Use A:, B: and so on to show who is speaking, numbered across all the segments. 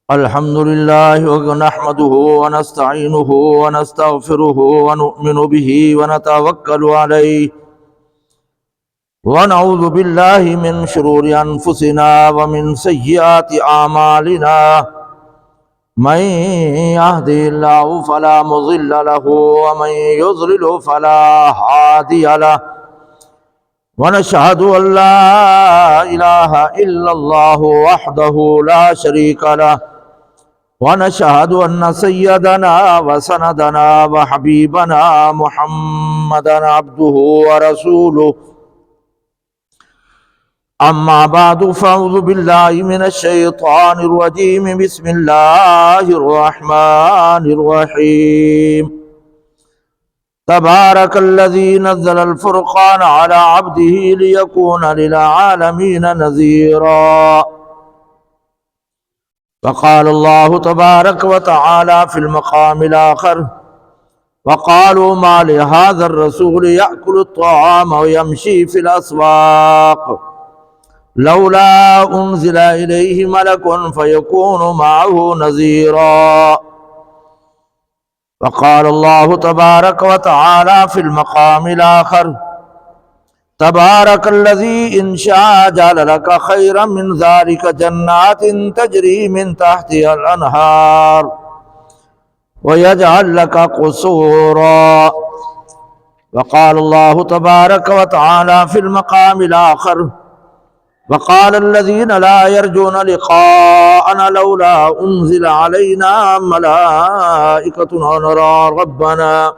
A: الحمد لله ونحمده ونستعينه ونستغفره ونؤمن به ونتوكل عليه ونعوذ بالله من شرور أنفسنا ومن سيئات أعمالنا من يهده الله فلا مضل له ومن يضلل فلا هادي له ونشهد أن لا إله إلا الله وحده لا شريك له ونشهد أن سيدنا وسندنا وحبيبنا محمدا عبده ورسوله أما بعد فأعوذ بالله من الشيطان الرجيم بسم الله الرحمن الرحيم تبارك الذي نزل الفرقان على عبده ليكون للعالمين نذيرا وقال الله تبارك وتعالى في المقام الآخر وقالوا ما لهذا الرسول يأكل الطعام ويمشي في الأسواق لولا أنزل إليه ملك فيكون معه نذيرا وقال الله تبارك وتعالى في المقام الآخر تبارك الذي إن شاء جعل لك خيرا من ذلك جنات تجري من تحتها الأنهار ويجعل لك قصورا وقال الله تبارك وتعالى في المقام الآخر وقال الذين لا يرجون لقاءنا لولا أنزل علينا ملائكة نرى ربنا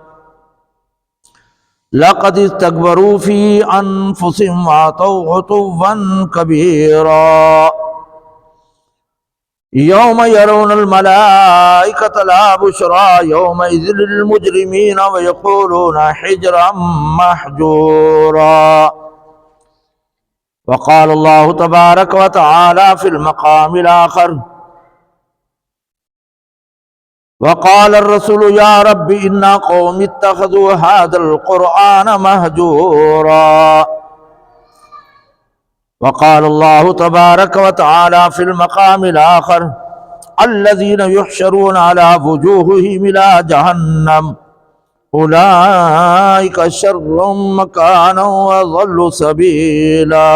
A: لقد استكبروا في أنفسهم وعتوا عتوا كبيرا يوم يرون الملائكة لا بشرى يومئذ للمجرمين ويقولون حجرا محجورا وقال الله تبارك وتعالى في المقام الآخر وقال الرسول يا رب إن قوم اتخذوا هذا القرآن مهجورا وقال الله تبارك وتعالى في المقام الآخر الذين يحشرون على وجوههم إلى جهنم أولئك شر مكانا وأضل سبيلا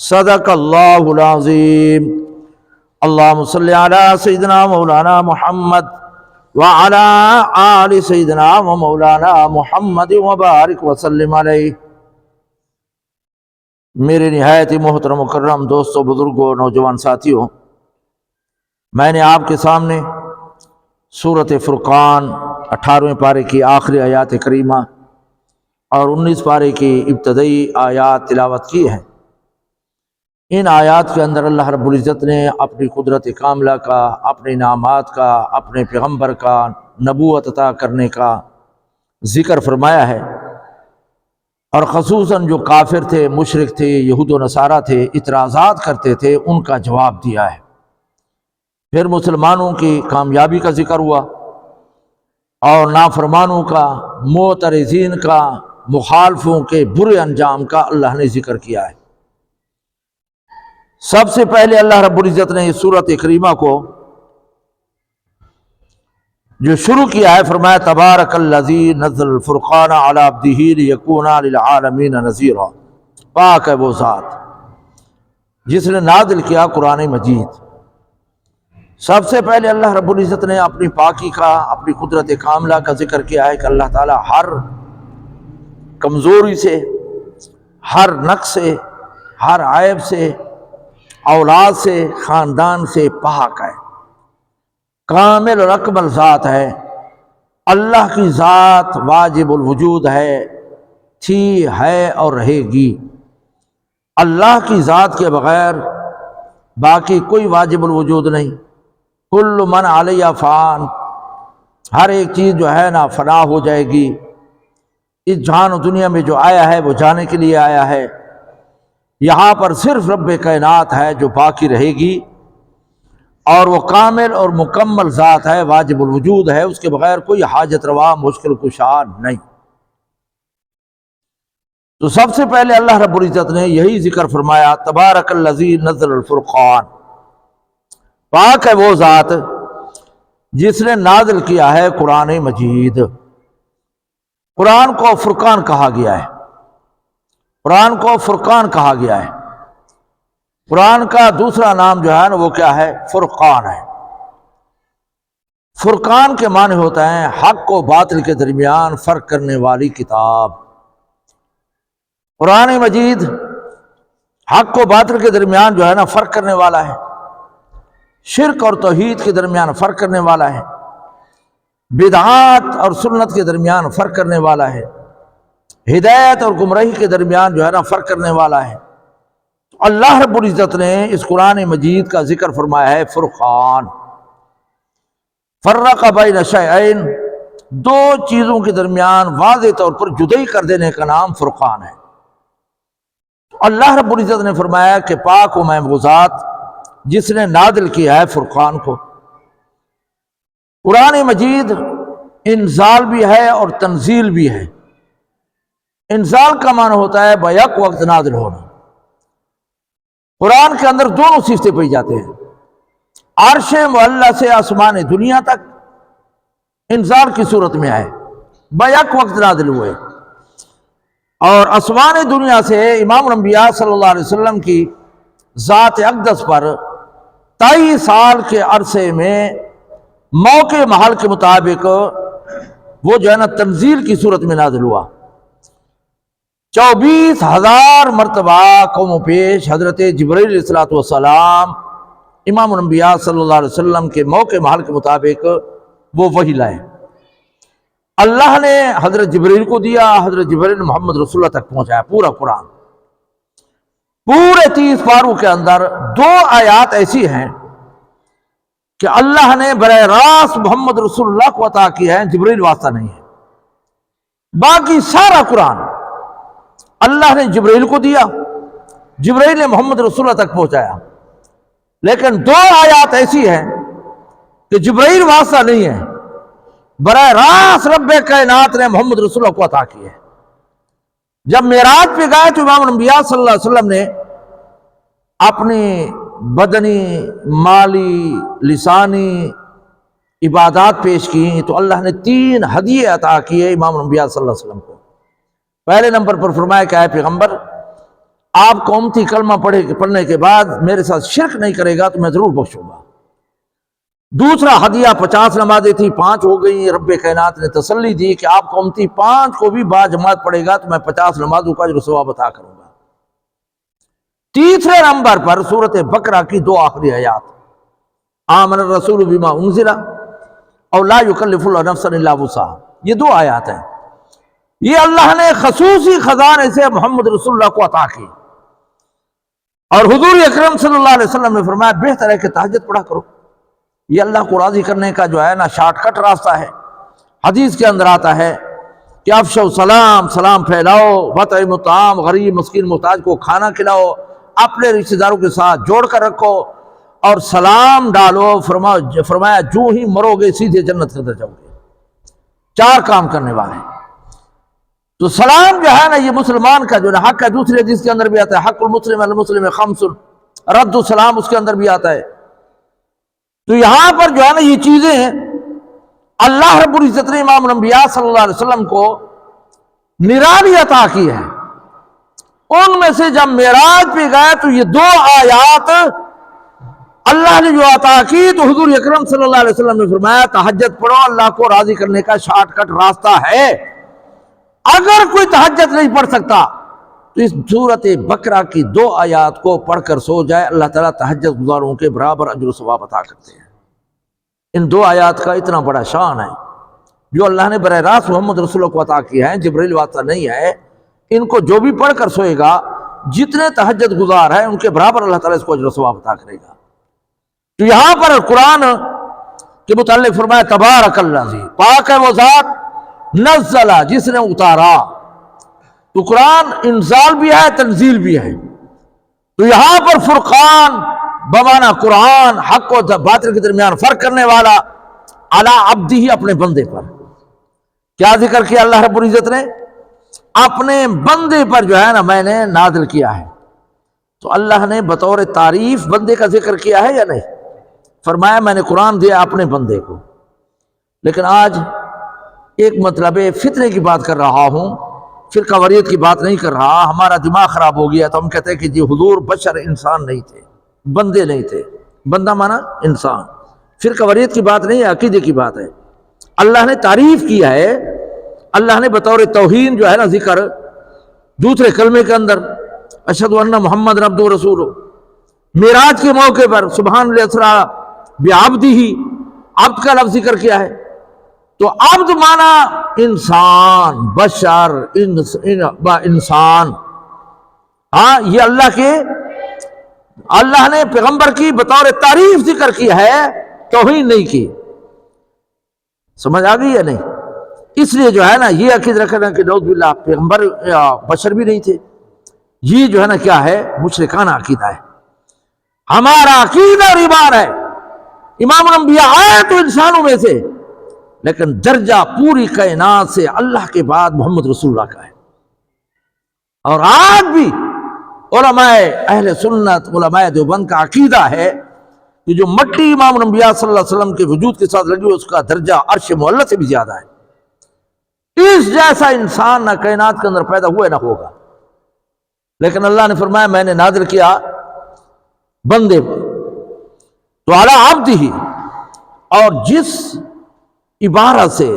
A: صدق الله العظيم اللهم صل على سيدنا مولانا محمد وعلى آل سيدنا ومولانا محمد وبارك وسلم علیہ۔ میرے نہایت محترم مکرم دوستوں، بزرگوں، نوجوان ساتھیوں، میں نے آپ کے سامنے سورۃ فرقان 18ویں پارے کی آخری آیات کریمہ اور 19 پارے کی ابتدائی آیات تلاوت کی ہیں۔ ان آیات کے اندر اللہ رب العزت نے اپنی قدرت کاملہ کا، اپنے انعامات کا، اپنے پیغمبر کا، نبوت عطا کرنے کا ذکر فرمایا ہے، اور خصوصاً جو کافر تھے، مشرک تھے، یہود و نصارہ تھے، اعتراضات کرتے تھے، ان کا جواب دیا ہے۔ پھر مسلمانوں کی کامیابی کا ذکر ہوا اور نافرمانوں کا، معترضین کا، مخالفوں کے برے انجام کا اللہ نے ذکر کیا ہے۔ سب سے پہلے اللہ رب العزت نے اس سورۃ کریمہ کو جو شروع کیا ہے فرمایا تبارک الذی نزل الفرقان علی عبدہ لیکون للعالمین نذیرا، پاک ہے وہ ذات جس نے نازل کیا قرآن مجید۔ سب سے پہلے اللہ رب العزت نے اپنی پاکی کا، اپنی قدرت کاملہ کا ذکر کیا ہے کہ اللہ تعالیٰ ہر کمزوری سے، ہر نقص سے، ہر عیب سے، اولاد سے، خاندان سے پاک ہے، کامل اور اکمل ذات ہے۔ اللہ کی ذات واجب الوجود ہے، تھی، ہے اور رہے گی۔ اللہ کی ذات کے بغیر باقی کوئی واجب الوجود نہیں۔ کل من علیہ فان، ہر ایک چیز جو ہے نا فنا ہو جائے گی۔ اس جہان و دنیا میں جو آیا ہے وہ جانے کے لیے آیا ہے۔ یہاں پر صرف رب کائنات ہے جو باقی رہے گی، اور وہ کامل اور مکمل ذات ہے، واجب الوجود ہے، اس کے بغیر کوئی حاجت روا، مشکل کشا نہیں۔ تو سب سے پہلے اللہ رب العزت نے یہی ذکر فرمایا، تبارک الذی نزل الفرقان، پاک ہے وہ ذات جس نے نازل کیا ہے قرآن مجید۔ قرآن کو فرقان کہا گیا ہے، قرآن کو فرقان کہا گیا ہے۔ قرآن کا دوسرا نام جو ہے نا وہ کیا ہے؟ فرقان ہے۔ فرقان کے معنی ہوتا ہے حق و باطل کے درمیان فرق کرنے والی کتاب۔ قرآن مجید حق و باطل کے درمیان جو ہے نا فرق کرنے والا ہے، شرک اور توحید کے درمیان فرق کرنے والا ہے، بدعات اور سنت کے درمیان فرق کرنے والا ہے، ہدایت اور گمراہی کے درمیان جو ہے نا فرق کرنے والا ہے۔ اللہ رب العزت نے اس قرآن مجید کا ذکر فرمایا ہے فرقان، فرق بین شیئین، دو چیزوں کے درمیان واضح طور پر جدائی کر دینے کا نام فرقان ہے۔ اللہ رب العزت نے فرمایا کہ پاک و میں وہ ذات جس نے نازل کیا ہے فرقان کو۔ قرآن مجید انزال بھی ہے اور تنزیل بھی ہے۔ انزال کا معنی ہوتا ہے بیک وقت نازل ہونا۔ قرآن کے اندر دونوں صفتیں پائی جاتے ہیں، عرش معلی سے آسمان دنیا تک انزال کی صورت میں آئے، بیک وقت نازل ہوئے، اور آسمان دنیا سے امام الانبیاء صلی اللہ علیہ وسلم کی ذات اقدس پر 23 سال کے عرصے میں موقع محل کے مطابق وہ جو ہے نا تنزیل کی صورت میں نازل ہوا۔ 24,000 مرتبہ قوم پیش حضرت جبرائیل علیہ الصلوۃ والسلام امام الانبیاء صلی اللہ علیہ وسلم کے موقع محل کے مطابق وہ وحی لائے۔ اللہ نے حضرت جبرائیل کو دیا، حضرت جبرائیل محمد رسول اللہ تک پہنچایا پورا قرآن۔ پورے 30 پاروں کے اندر 2 آیات ایسی ہیں کہ اللہ نے براہ راست محمد رسول اللہ کو عطا کیا ہے، جبرائیل واسطہ نہیں ہے۔ باقی سارا قرآن اللہ نے جبرائیل کو دیا، جبرائیل نے محمد رسول اللہ تک پہنچایا، لیکن 2 آیات ایسی ہیں کہ جبرائیل واسطہ نہیں ہے، براہ راست رب کائنات نے محمد رسول اللہ کو عطا کی ہے۔ جب معراج پہ گئے تو امام الانبیاء صلی اللہ علیہ وسلم نے اپنی بدنی، مالی، لسانی عبادات پیش کی تو اللہ نے 3 ہدیے عطا کیے امام الانبیاء صلی اللہ علیہ وسلم کو۔ پہلے نمبر پر فرمایا کہ اے پیغمبر، آپ قومتی کلمہ پڑھنے کے بعد میرے ساتھ شرک نہیں کرے گا تو میں ضرور بخشوں گا۔ دوسرا ہدیہ 50 نمازیں تھی، 5 ہو گئی۔ رب کائنات نے تسلی دی کہ آپ قومتی 5 کو بھی با جماعت پڑھے گا تو میں 50 نمازوں کا اجر و ثواب عطا کروں گا۔ تیسرے نمبر پر سورۃ بقرہ کی 2 آخری آیات، آمن الرسول بما انزل اور لا یکلف اللہ نفسا الا وسعها، یہ 2 آیات ہیں۔ یہ اللہ نے خصوصی خزانے سے محمد رسول اللہ کو عطا کی، اور حضور اکرم صلی اللہ علیہ وسلم نے فرمایا بہتر ہے کہ تہجد پڑھا کرو، یہ اللہ کو راضی کرنے کا جو ہے نا شارٹ کٹ راستہ ہے۔ حدیث کے اندر آتا ہے کہ افشوا السلام، سلام پھیلاؤ، وطعموا الطعام، غریب مسکین محتاج کو کھانا کھلاؤ، اپنے رشتہ داروں کے ساتھ جوڑ کر رکھو، اور سلام ڈالو۔ فرمایا جو ہی مرو گے سیدھے جنت کے اندر جاؤ گے۔ 4 کام کرنے والے۔ تو سلام جو ہے نا یہ مسلمان کا جو ہے حق ہے۔ دوسری حدیث کے اندر بھی آتا ہے حق المسلم علی المسلم خمس، رد السلام اس کے اندر بھی آتا ہے۔ تو یہاں پر جو ہے نا یہ چیزیں اللہ رب العزت نے امام الانبیاء صلی اللہ علیہ وسلم کو نرالی عطا کی ہے۔ ان میں سے جب معراج پہ گئے تو یہ 2 آیات اللہ نے جو عطا کی، تو حضور اکرم صلی اللہ علیہ وسلم نے فرمایا تہجد پڑھو، اللہ کو راضی کرنے کا شارٹ کٹ راستہ ہے۔ اگر کوئی تہجد نہیں پڑھ سکتا تو اس سورۃ بقرہ کی 2 آیات کو پڑھ کر سو جائے، اللہ تعالیٰ تہجد گزاروں کے برابر اجر و ثواب عطا کرتے ہیں۔ ان 2 آیات کا اتنا بڑا شان ہے جو اللہ نے براہ راست محمد رسول اللہ کو عطا کیا ہے، جبرائیل واسطہ نہیں ہے۔ ان کو جو بھی پڑھ کر سوئے گا، جتنے تہجد گزار ہیں ان کے برابر اللہ تعالیٰ اس کو اجر و ثواب عطا کرے گا۔ تو یہاں پر قرآن کے متعلق فرمایا تبارک الذی، پاک ہے وہ ذات نزل جس نے اتارا۔ تو قرآن انزال بھی ہے، تنزیل بھی ہے۔ تو یہاں پر فرقان بمانا قرآن، حق و باطل کے درمیان فرق کرنے والا، علی عبدہ، اپنے بندے پر۔ کیا ذکر کیا اللہ رب العزت نے؟ اپنے بندے پر جو ہے نا میں نے نازل کیا ہے. تو اللہ نے بطور تعریف بندے کا ذکر کیا ہے یا نہیں؟ فرمایا میں نے قرآن دیا اپنے بندے کو. لیکن آج ایک مطلب فتنے کی بات کر رہا ہوں، فرقہ واریت کی بات نہیں کر رہا. ہمارا دماغ خراب ہو گیا تو ہم کہتے ہیں کہ جی حضور بشر انسان نہیں تھے، بندے نہیں تھے. بندہ مانا انسان. فرقہ واریت کی بات نہیں ہے، عقیدے کی بات ہے. اللہ نے تعریف کیا ہے. اللہ نے بطور توہین جو ہے نا ذکر دوسرے کلمے کے اندر اشہد ان محمد عبدہ و رسولہ، معراج کے موقع پر سبحان الاسرا بعبدہ، عبد کا لفظ ذکر کیا ہے. تو عبد مانا انسان، بشر، انسان. ہاں یہ اللہ نے پیغمبر کی بطور تعریف ذکر کی ہے، توہین نہیں کی. سمجھ آ گئی یا نہیں؟ اس لیے جو ہے نا یہ عقیدہ رکھنا کہ نعوذ باللہ پیغمبر بشر بھی نہیں تھے، یہ جو ہے نا کیا ہے؟ مشرکانہ عقیدہ ہے. ہمارا عقیدہ اور ایمان ہے امام الانبیاء آئے تو انسانوں میں سے، لیکن درجہ پوری کائنات سے اللہ کے بعد محمد رسول اللہ کا ہے. اور آج بھی علماء اہل سنت، علماء دیوبند کا عقیدہ ہے کہ جو مٹی امام الانبیاء صلی اللہ علیہ وسلم کے وجود کے ساتھ لگی اس کا درجہ عرش معلی سے بھی زیادہ ہے. اس جیسا انسان نہ کائنات کے اندر پیدا ہوا نہ ہوگا. لیکن اللہ نے فرمایا میں نے نازل کیا بندے پر. تو علی عبدہ ہی، اور جس عبارت سے،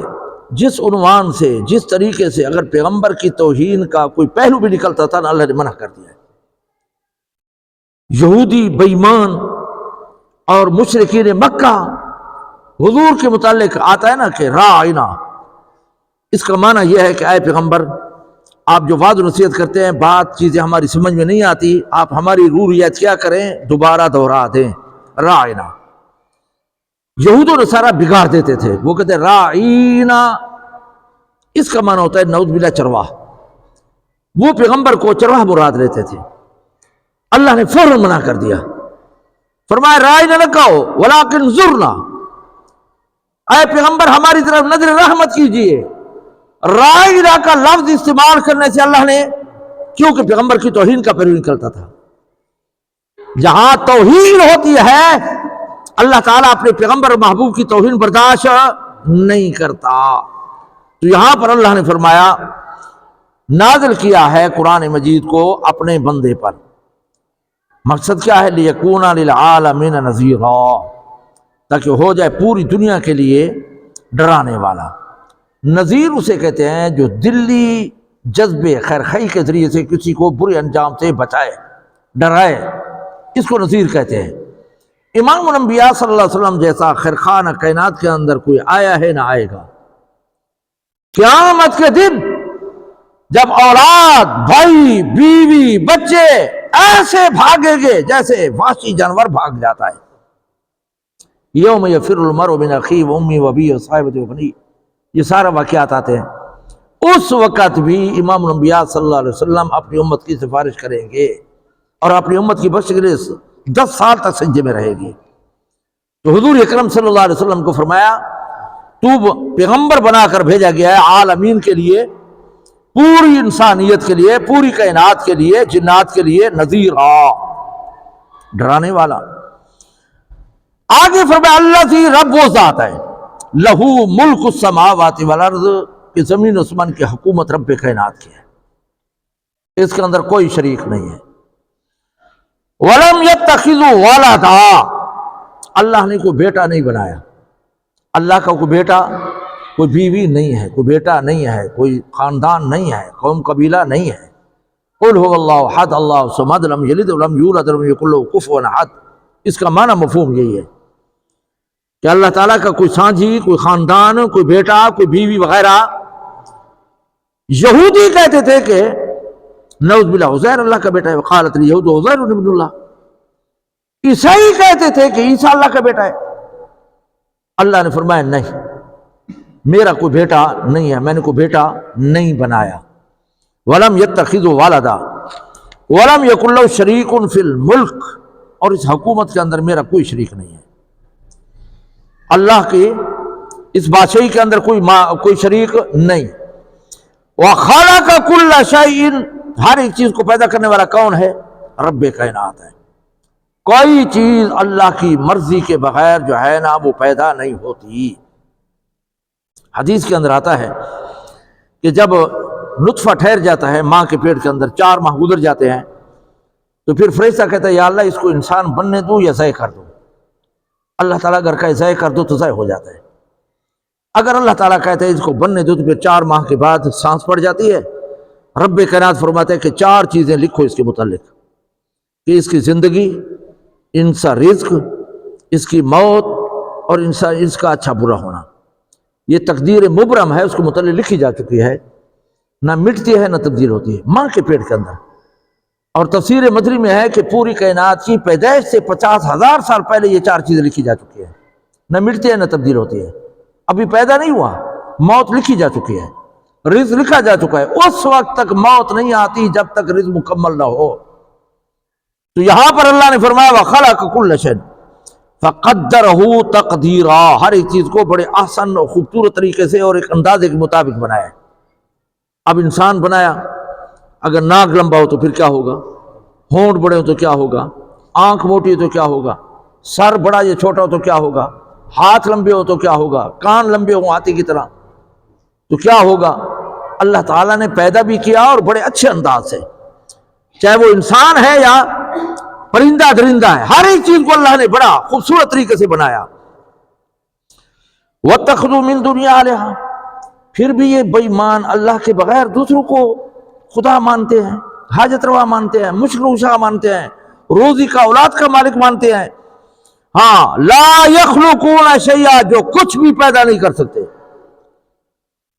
A: جس عنوان سے، جس طریقے سے اگر پیغمبر کی توہین کا کوئی پہلو بھی نکلتا تھا نا اللہ نے منع کر دیا ہے. یہودی بے ایمان اور مشرکین مکہ حضور کے متعلق آتا ہے نا کہ راعنا، اس کا معنی یہ ہے کہ اے پیغمبر آپ جو وعد و نصیحت کرتے ہیں، بات چیزیں ہماری سمجھ میں نہیں آتی، آپ ہماری روح رعایت کیا کریں، دوبارہ دہرا دیں. راعنا یہود و نصارہ بگاڑ دیتے تھے، وہ کہتے ہیں راعینا، اس کا معنی ہوتا ہے نعوذ باللہ چرواہ. وہ پیغمبر کو چرواہ مراد لیتے تھے. اللہ نے فوراً منع کر دیا، فرمایا راعینا نہ کہو ولیکن زرنا، اے پیغمبر ہماری طرف نظر رحمت کیجئے. راعینا کا لفظ استعمال کرنے سے اللہ نے، کیونکہ پیغمبر کی توہین کا پہلو نکلتا تھا. جہاں توہین ہوتی ہے اللہ تعالیٰ اپنے پیغمبر محبوب کی توہین برداشت نہیں کرتا. تو یہاں پر اللہ نے فرمایا نازل کیا ہے قرآن مجید کو اپنے بندے پر. مقصد کیا ہے؟ لیکون للعالمین نذیرا، تاکہ ہو جائے پوری دنیا کے لیے ڈرانے والا. نذیر اسے کہتے ہیں جو دلی جذبے خیر خواہی کے ذریعے سے کسی کو برے انجام سے بچائے، ڈرائے، اس کو نذیر کہتے ہیں. امام الانبیاء صلی اللہ علیہ وسلم جیسا خیرخواہ نہ کائنات کے اندر کوئی آیا ہے نہ آئے گا. قیامت کے دن جب اولاد، بھائی، بیوی، بچے ایسے بھاگیں گے جیسے وحشی جانور بھاگ جاتا ہے. یوم یفر المرء من اخیہ وامہ وابیہ وصاحبتہ وبنیہ، یہ سارا واقعات آتے ہیں. اس وقت بھی امام الانبیاء صلی اللہ علیہ وسلم اپنی امت کی سفارش کریں گے اور اپنی امت کی بخش کے لیے 10 سال تک سجدے میں رہے گی. تو حضور اکرم صلی اللہ علیہ وسلم کو فرمایا تو پیغمبر بنا کر بھیجا گیا ہے عالمین کے لیے، پوری انسانیت کے لیے، پوری کائنات کے لیے، جنات کے لیے نذیرا، ڈرانے والا. آگے فرمایا الذی، رب وہ ذات ہے، لہو ملک السماوات والارض، کہ زمین و آسمان کی حکومت رب کائنات کی ہے، اس کے اندر کوئی شریک نہیں ہے. وَلَمْ يَتَّخِذُ وَلَدًا، اللہ نے کوئی بیٹا نہیں بنایا. اللہ کا کوئی بیٹا، کوئی بیوی نہیں ہے، کوئی بیٹا نہیں ہے، کوئی خاندان نہیں ہے، قوم قبیلہ نہیں ہے. قُلْ هُوَ اللَّهُ أَحَدٌ اللَّهُ الصَّمَدُ لَمْ يَلِدْ وَلَمْ يُولَدْ وَلَمْ يَكُنْ لَهُ كُفُوًا أَحَدٌ. اس کا معنی مفہوم یہی ہے کہ اللہ تعالیٰ کا کوئی سانجھی، کوئی خاندان، کوئی بیٹا، کوئی بیوی وغیرہ. یہودی کہتے تھے کہ نعوذ باللہ عزیر اللہ کا بیٹا ہے، وقالت الیہود عزیر ابن اللہ. عیسائی کہتے تھے کہ عیسیٰ اللہ کا بیٹا ہے. اللہ نے فرمایا نہیں، میرا کوئی بیٹا نہیں ہے، میں نے کوئی بیٹا نہیں بنایا. وَلَمْ يَتَّخِذُ وَلَدًا وَلَمْ يَكُنْ لَهُ شَرِيكٌ فِي الْمُلْكِ، اور اس حکومت کے اندر میرا کوئی شریک نہیں ہے. اللہ کی اس بادشاہی کے اندر کوئی شریک نہیں. وَخَلَقَ كُلَّ شَيْءٍ، ہر ایک چیز کو پیدا کرنے والا کون ہے؟ رب کائنات ہے۔ کوئی چیز اللہ کی مرضی کے بغیر جو ہے نا وہ پیدا نہیں ہوتی۔ حدیث کے اندر آتا ہے کہ جب نطفہ ٹھہر جاتا ہے ماں کے پیٹ کے اندر، 4 ماہ گزر جاتے ہیں، تو پھر فرشتہ کہتا ہے یا اللہ اس کو انسان بننے دوں یا ضائع کر دوں۔ اللہ تعالیٰ اگر کہے ضائع کر دو تو ضائع ہو جاتا ہے، اگر اللہ تعالیٰ کہتا ہے اس کو بننے دو تو پھر 4 ماہ کے بعد سانس پڑ جاتی ہے۔ رب کائنات فرماتے ہیں کہ 4 چیزیں لکھو اس کے متعلق، کہ اس کی زندگی، ان کا رزق، اس کی موت، اور اس کا اچھا برا ہونا۔ یہ تقدیر مبرم ہے، اس کو متعلق لکھی جا چکی ہے، نہ مٹتی ہے نہ تبدیل ہوتی ہے ماں کے پیٹ کے اندر۔ اور تفسیر مدری میں ہے کہ پوری کائنات کی پیدائش سے 50,000 سال پہلے یہ 4 چیزیں لکھی جا چکی ہیں، نہ مٹتی ہے نہ تبدیل ہوتی ہے۔ ابھی پیدا نہیں ہوا، موت لکھی جا چکی ہے، رزق لکھا جا چکا ہے، اس وقت تک موت نہیں آتی جب تک رزق مکمل نہ ہو۔ تو یہاں پر اللہ نے فرمایا وَخَلَقَ كُلَّ شَيْءٍ فَقَدَّرَهُ تَقْدِيرًا، ہر ایک چیز کو بڑے احسن اور خوبصورت طریقے سے اور ایک اندازے کے مطابق بنایا ہے۔ اب انسان بنایا، اگر ناک لمبا ہو تو پھر کیا ہوگا، ہونٹ بڑے ہو تو کیا ہوگا، آنکھ موٹی ہو تو کیا ہوگا، سر بڑا یا چھوٹا ہو تو کیا ہوگا، ہاتھ لمبے ہو تو کیا ہوگا، کان لمبے ہو ہاتھی کی طرح تو کیا ہوگا۔ اللہ تعالیٰ نے پیدا بھی کیا اور بڑے اچھے انداز سے، چاہے وہ انسان ہے یا پرندہ درندہ ہے، ہر ایک چیز کو اللہ نے بڑا خوبصورت طریقے سے بنایا۔ وَاتَّخَذُوا مِن دُنْيَا آلِهَةً، پھر بھی یہ بے ایمان اللہ کے بغیر دوسروں کو خدا مانتے ہیں، حاجت روا مانتے ہیں، مشکل کشا مانتے ہیں، روزی کا اولاد کا مالک مانتے ہیں۔ ہاں، لا یخلقون شیئا، جو کچھ بھی پیدا نہیں کر سکتے۔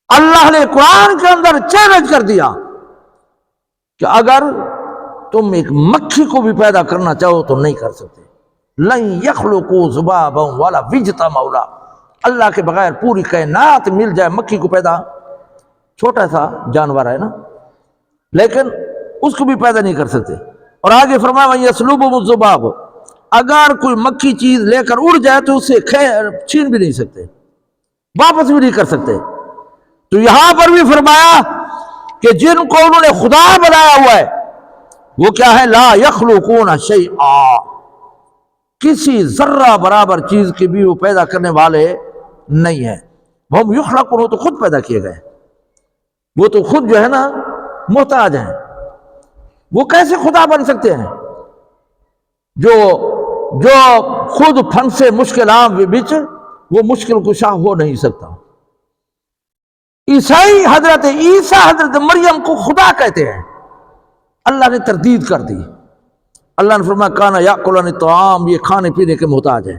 A: اللہ نے قرآن کے اندر چیلنج کر دیا کہ اگر تم ایک مکھی کو بھی پیدا کرنا چاہو تو نہیں کر سکتے۔ لن یخلقوا ذبابا ولا وجتا مولا، اللہ کے بغیر پوری کائنات مل جائے مکھی کو پیدا، چھوٹا سا جانور ہے نا، لیکن اس کو بھی پیدا نہیں کر سکتے۔ اور آگے فرمایا وَإِن يَسْلُبْهُمُ الذُّبَابُ، اگر کوئی مکھی چیز لے کر اڑ جائے تو اسے چھین بھی نہیں سکتے، واپس بھی نہیں کر سکتے۔ تو یہاں پر بھی فرمایا کہ جن کو انہوں نے خدا بنایا ہوا ہے وہ کیا ہے، لا یخلقون شیئا، کسی ذرہ برابر چیز کی بھی وہ پیدا کرنے والے نہیں ہیں۔ وہ یخلقون، تو خود پیدا کیے گئے، وہ تو خود جو ہے نا محتاج ہیں، وہ کیسے خدا بن سکتے ہیں جو خود فن سے مشکلات بچ وہ مشکل کشا ہو نہیں سکتا۔ عیسائی حضرت عیسیٰ حضرت مریم کو خدا کہتے ہیں، اللہ نے تردید کر دی۔ اللہ نے فرمایا کانا یاکلان الطعام، یہ کھانے پینے کے محتاج ہے،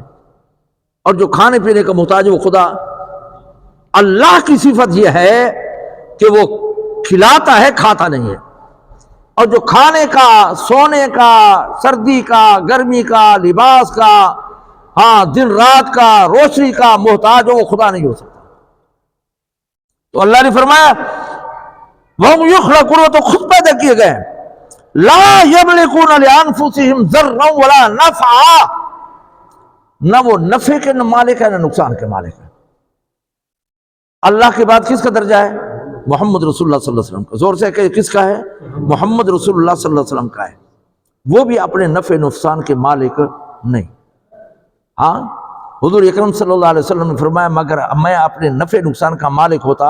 A: اور جو کھانے پینے کا محتاج ہے وہ خدا۔ اللہ کی صفت یہ ہے کہ وہ کھلاتا ہے، کھاتا نہیں ہے، اور جو کھانے کا، سونے کا، سردی کا، گرمی کا، لباس کا، ہاں دن رات کا، روشنی کا محتاج ہو وہ خدا نہیں ہو سکتا۔ تو اللہ نے فرمایا وَهُمْ يُخْلَقُونَ، تو خود پیدا کیے گئے ہیں، لا يَمْلِكُونَ لِأَنفُسِهِمْ ضَرًّا وَلَا نَفْعًا، نہ وہ نفع کے مالک ہے نہ نقصان کے مالک ہے۔ اللہ کے بعد کس کا درجہ ہے؟ محمد رسول اللہ صلی اللہ علیہ وسلم کا۔ زور سے کہ کس کا ہے؟ محمد رسول اللہ صلی اللہ علیہ وسلم کا ہے۔ وہ بھی اپنے نفع نقصان کے مالک نہیں۔ ہاں، حضور اکرم صلی اللہ علیہ وسلم نے فرمایا مگر میں اپنے نفع نقصان کا مالک ہوتا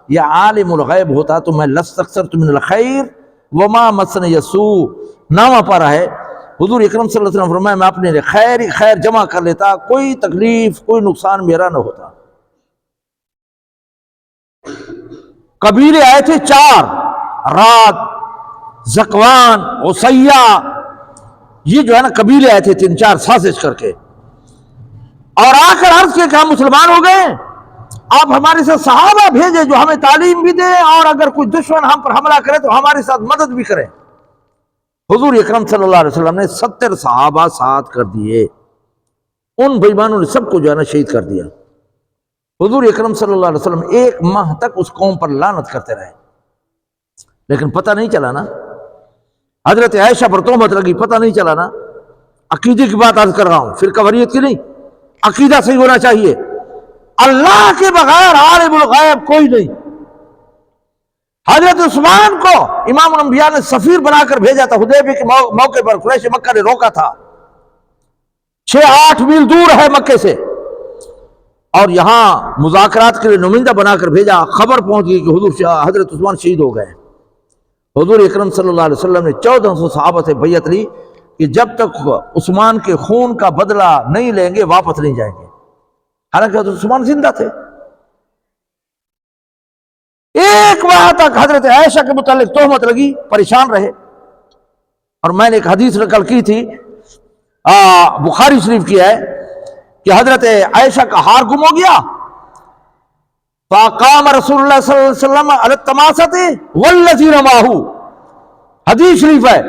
A: یا عالم الغیب ہوتا تو میں لستکثرت من الخیر وما مسنی السوء، نامہ پارا ہے، حضور اکرم صلی اللہ علیہ وسلم فرمایا میں اپنے لیے خیر ہی خیر جمع کر لیتا، کوئی تکلیف کوئی نقصان میرا نہ ہوتا۔ قبیلے آئے تھے 4، رات، زکوان، عصیہ، یہ جو ہے نا قبیلے آئے تھے 3-4 سازش کر کے، اور آ کر عرض کیا کہ ہم مسلمان ہو گئے، آپ ہمارے ساتھ صحابہ بھیجے جو ہمیں تعلیم بھی دے، اور اگر کوئی دشمن ہم پر حملہ کرے تو ہمارے ساتھ مدد بھی کرے۔ حضور اکرم صلی اللہ علیہ وسلم نے 70 صحابہ ساتھ کر دیے، ان بے ایمانوں نے سب کو جو ہے نا شہید کر دیا۔ حضور اکرم صلی اللہ علیہ وسلم 1 ماہ تک اس قوم پر لعنت کرتے رہے، لیکن پتہ نہیں چلا نا، حضرت عائشہ پر تہمت لگی، پتہ نہیں چلا نا۔ عقیدے کی بات عرض کر رہا ہوں، فرقہ واریت کی نہیں، عقیدہ صحیح ہونا چاہیے۔ اللہ کے بغیر عالم الغیب کوئی نہیں۔ حضرت عثمان کو امام الانبیاء نے سفیر بنا کر بھیجا تھا، حدیبیہ کے موقع پر قریش مکہ نے روکا تھا، 6-8 میل دور ہے مکے سے، اور یہاں مذاکرات کے لیے نمائندہ بنا کر بھیجا۔ خبر پہنچ گئی کہ حضرت عثمان شہید ہو گئے۔ حضور اکرم صلی اللہ علیہ وسلم نے 1400 صحابہ سے بیعت لی کہ جب تک عثمان کے خون کا بدلہ نہیں لیں گے واپس نہیں جائیں گے، حالانکہ حضرت عثمان زندہ تھے۔ ایک ماہ تک حضرت عائشہ کے متعلق تہمت لگی، پریشان رہے، اور میں نے ایک حدیث نقل کی تھی، بخاری شریف کی ہے، کہ حضرت عائشہ کا ہار گم ہو گیا، فقام رسول اللہ صلی اللہ علیہ وسلم علی التماست والذی رماہ، حدیث شریف ہے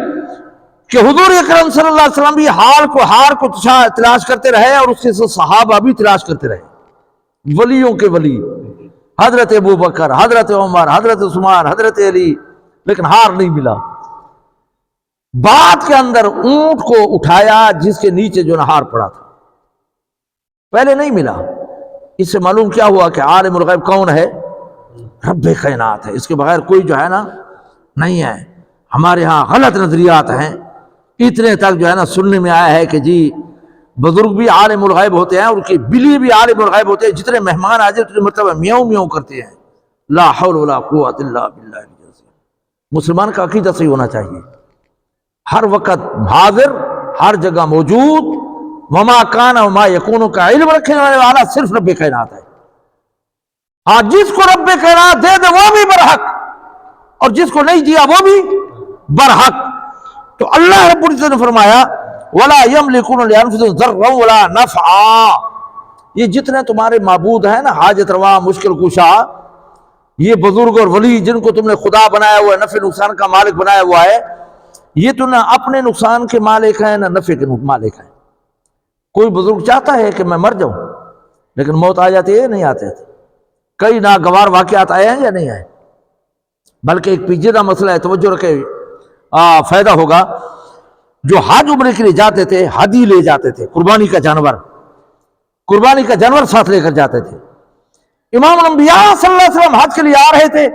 A: کہ حضور اکرم صلی اللہ علیہ وسلم بھی ہار کو تلاش کرتے رہے، اور اس کے صحابہ بھی تلاش کرتے رہے، ولیوں کے ولی، حضرت ابو بکر، حضرت عمر، حضرت عثمان، حضرت علی، لیکن ہار نہیں ملا۔ بعد کے اندر اونٹ کو اٹھایا جس کے نیچے جو ہار پڑا تھا، پہلے نہیں ملا۔ اس سے معلوم کیا ہوا کہ عالم الغیب کون ہے؟ رب کائنات ہے، اس کے بغیر کوئی جو ہے نا نہیں ہے۔ ہمارے ہاں غلط نظریات ہیں، اتنے تک جو ہے نا سننے میں آیا ہے کہ جی بزرگ بھی عالم الغیب ہوتے ہیں، اور ان کی بلی بھی عالم الغیب ہوتے ہیں، جتنے مہمان آ جائے اتنے مرتبہ میوں میوں کرتے ہیں۔ لا حول ولا قوت الا باللہ۔ مسلمان کا عقیدہ صحیح ہونا چاہیے، ہر وقت حاضر، ہر جگہ موجود، وما کان وما یکون کا علم رکھنے والا صرف رب کائنات ہے۔ ہاں جس کو رب کائنات دے دے وہ بھی برحق، اور جس کو نہیں دیا وہ بھی برحق۔ تو اللہ رب العزت نے فرمایا وَلَا يَمْلِكُونَ لِأَنفُسِهِمْ ضَرًّا وَلَا نَفْعًا، یہ جتنے تمہارے معبود ہیں نا، حاجت روا، مشکل کشا، یہ بزرگ اور ولی جن کو تم نے خدا بنایا ہوا ہے، نفع نقصان کا مالک بنایا ہوا ہے، یہ تو نہ اپنے نقصان کے مالک ہیں نہ نفع کے مالک ہیں۔ کوئی بزرگ چاہتا ہے کہ میں مر جاؤں، لیکن موت آ جاتی ہے نہیں آتے تھے؟ کئی ناگوار واقعات آئے ہیں یا نہیں آئے؟ بلکہ ایک پیچیدہ مسئلہ ہے، توجہ رکھے، فائدہ ہوگا۔ جو حج عمرے کے لیے جاتے تھے، ہدی لے جاتے تھے، قربانی کا جانور ساتھ لے کر جاتے تھے۔ امام الانبیاء صلی اللہ علیہ وسلم حج کے لیے آ رہے تھے،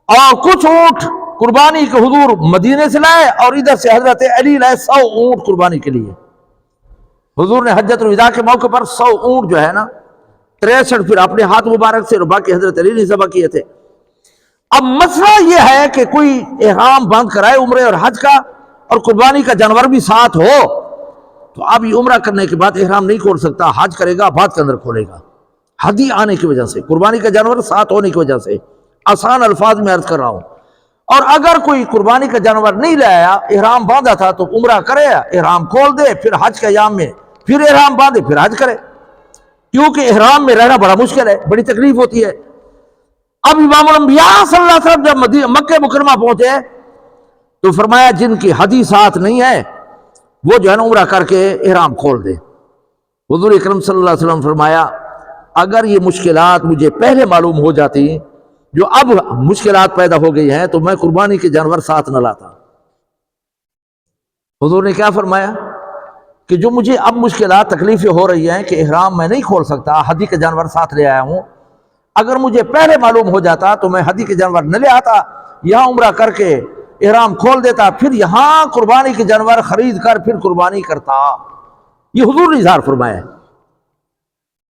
A: اور کچھ اونٹ قربانی کے حضور مدینے سے لائے، اور ادھر سے حضرت علی لائے 100 اونٹ قربانی کے لیے۔ حضور نے حجۃ الوداع کے موقع پر 100 اونٹ جو ہے نا 63 پھر اپنے ہاتھ مبارک سے، اور باقی حضرت علی نے ذبح کیے تھے۔ اب مسئلہ یہ ہے کہ کوئی احرام باندھ کرائے عمرے اور حج کا، اور قربانی کا جانور بھی ساتھ ہو، تو اب یہ عمرہ کرنے کے بعد احرام نہیں کھول سکتا، حج کرے گا بعد کے اندر کھولے گا، ہدی آنے کی وجہ سے، قربانی کا جانور ساتھ ہونے کی وجہ سے۔ آسان الفاظ میں عرض کر رہا ہوں۔ اور اگر کوئی قربانی کا جانور نہیں لے آیا، احرام باندھا تھا، تو عمرہ کرے، احرام کھول دے، پھر حج کے ایام میں پھر احرام باندھے، پھر حج کرے، کیونکہ احرام میں رہنا بڑا مشکل ہے، بڑی تکلیف ہوتی ہے۔ اب امام الانبیاء صلی اللہ علیہ وسلم جب مکہ مکرمہ پہنچے تو فرمایا جن کی ہدی ساتھ نہیں ہے وہ جو ہے نا عمرہ کر کے احرام کھول دے۔ حضور اکرم صلی اللہ علیہ وسلم فرمایا اگر یہ مشکلات مجھے پہلے معلوم ہو جاتی، جو اب مشکلات پیدا ہو گئی ہیں، تو میں قربانی کے جانور ساتھ نہ لاتا۔ حضور نے کیا فرمایا کہ جو مجھے اب مشکلات تکلیفیں ہو رہی ہیں کہ احرام میں نہیں کھول سکتا، ہدی کے جانور ساتھ لے آیا ہوں، اگر مجھے پہلے معلوم ہو جاتا تو میں ہدی کے جانور نہ لے آتا، یہاں عمرہ کر کے احرام کھول دیتا، پھر یہاں قربانی کے جانور خرید کر پھر قربانی کرتا۔ یہ حضور نے اظہار فرمایا۔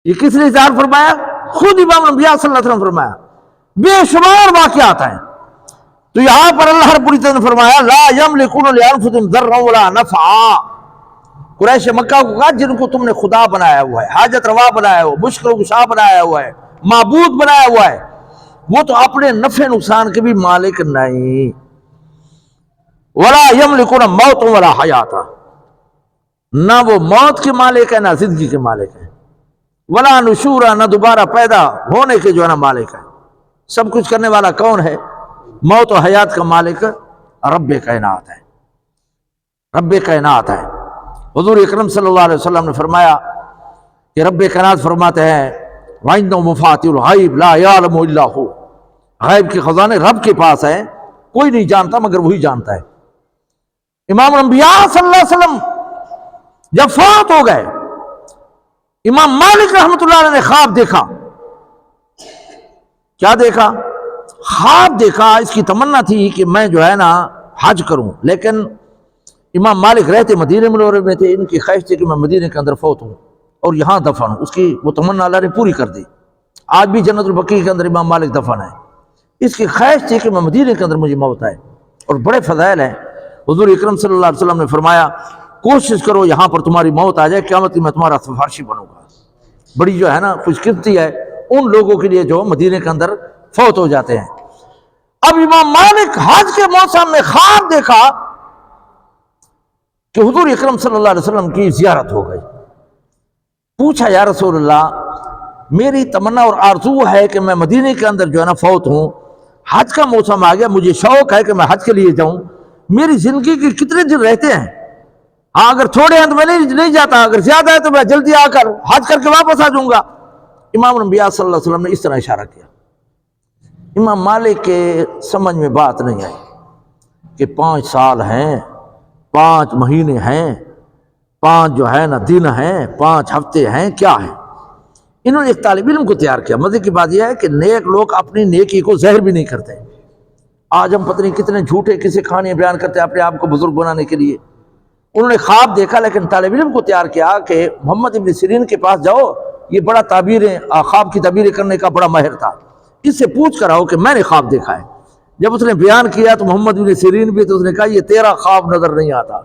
A: یہ کس نے اظہار فرمایا؟ خود امام الانبیاء صلی اللہ علیہ وسلم فرمایا۔ بے شمار واقعات ہیں۔ تو یہاں پر اللہ رب العزت نے فرمایا لا یملکون لانفسہم ضرا ولا نفعا، قریش مکہ کو کہا جن کو تم نے خدا بنایا ہوا ہے، حاجت روا بنایا ہوا ہے، مشکل کشا بنایا ہوا ہے، معبود بنایا ہوا ہے، وہ تو اپنے نفع نقصان کے بھی مالک نہیں۔ ولا یملکون موت ولا حیات، نہ وہ موت کے مالک ہے نہ زندگی کے مالک ہے، ولا نشورا، نہ دوبارہ پیدا ہونے کے جو ہے نا مالک ہے۔ سب کچھ کرنے والا کون ہے؟ موت و حیات کا مالک رب کائنات ہے، رب کائنات ہے۔ حضور اکرم صلی اللہ علیہ وسلم نے فرمایا کہ رب کائنات فرماتے ہیں وَعِنْدَهُ مَفَاتِحُ الْغَيْبِ لَا يَعْلَمُ إِلَّا هُوَ، غیب کے خزانے رب کے پاس ہیں، کوئی نہیں جانتا مگر وہی جانتا ہے۔ امام الانبیاء صلی اللہ علیہ وسلم جب فوت ہو گئے، امام مالک رحمۃ اللہ علیہ نے خواب دیکھا۔ کیا دیکھا؟ خواب دیکھا، اس کی تمنا تھی کہ میں جو ہے نا حج کروں، لیکن امام مالک رہتے مدینہ منورے میں تھے، ان کی خواہش تھی کہ میں مدینہ کے اندر فوت ہوں اور یہاں دفن ہوں۔ اس کی وہ تمنا اللہ نے پوری کر دی۔ آج بھی جنت البقیع کے اندر امام مالک دفن ہے۔ اس کی خواہش تھی کہ میں مدینہ کے اندر مجھے موت آئے، اور بڑے فضائل ہیں۔ حضور اکرم صلی اللہ علیہ وسلم نے فرمایا کوشش کرو یہاں پر تمہاری موت آ جائے، قیامت میں تمہارا سفارشی بنوں گا۔ بڑی جو ہے نا خوش قسمتی ہے ان لوگوں کے لیے جو مدینہ کے اندر فوت ہو جاتے ہیں۔ اب امام مالک حج کے موسم میں خواب دیکھا کہ حضور اکرم صلی اللہ علیہ وسلم کی زیارت ہو گئی۔ پوچھا یا رسول اللہ میری تمنا اور آرزو ہے کہ میں مدینہ کے اندر جو ہے نا فوت ہوں، حج کا موسم آ گیا، مجھے شوق ہے کہ میں حج کے لیے جاؤں، میری زندگی کے کتنے دن رہتے ہیں؟ ہاں اگر تھوڑے ہیں تو میں نہیں جاتا، اگر زیادہ ہے تو میں جلدی آ کر حج کر کے واپس آ جاؤں گا۔ امام الانبیاء صلی اللہ علیہ وسلم نے اس طرح اشارہ کیا۔ امام مالک کے سمجھ میں بات نہیں آئی کہ 5 سال ہیں، 5 مہینے ہیں، 5 جو ہے نا دن ہیں، 5 ہفتے ہیں، کیا ہے؟ انہوں نے ایک طالب علم کو تیار کیا۔ مزے کی بات یہ ہے کہ نیک لوگ اپنی نیکی کو ظاہر بھی نہیں کرتے۔ آج ہم پتہ نہیں کتنے جھوٹے کسی کہانی بیان کرتے ہیں اپنے آپ کو بزرگ بنانے کے لیے۔ انہوں نے خواب دیکھا، لیکن طالب علم کو تیار کیا کہ محمد ابن سیرین کے پاس جاؤ، یہ بڑا خواب کی تعبیریں کرنے کا بڑا ماہر تھا، اس سے پوچھ کر آؤ کہ میں نے خواب دیکھا ہے۔ جب اس نے بیان کیا تو محمد ابن سیرین بھی، تو اس نے کہا یہ تیرا خواب نظر نہیں آتا،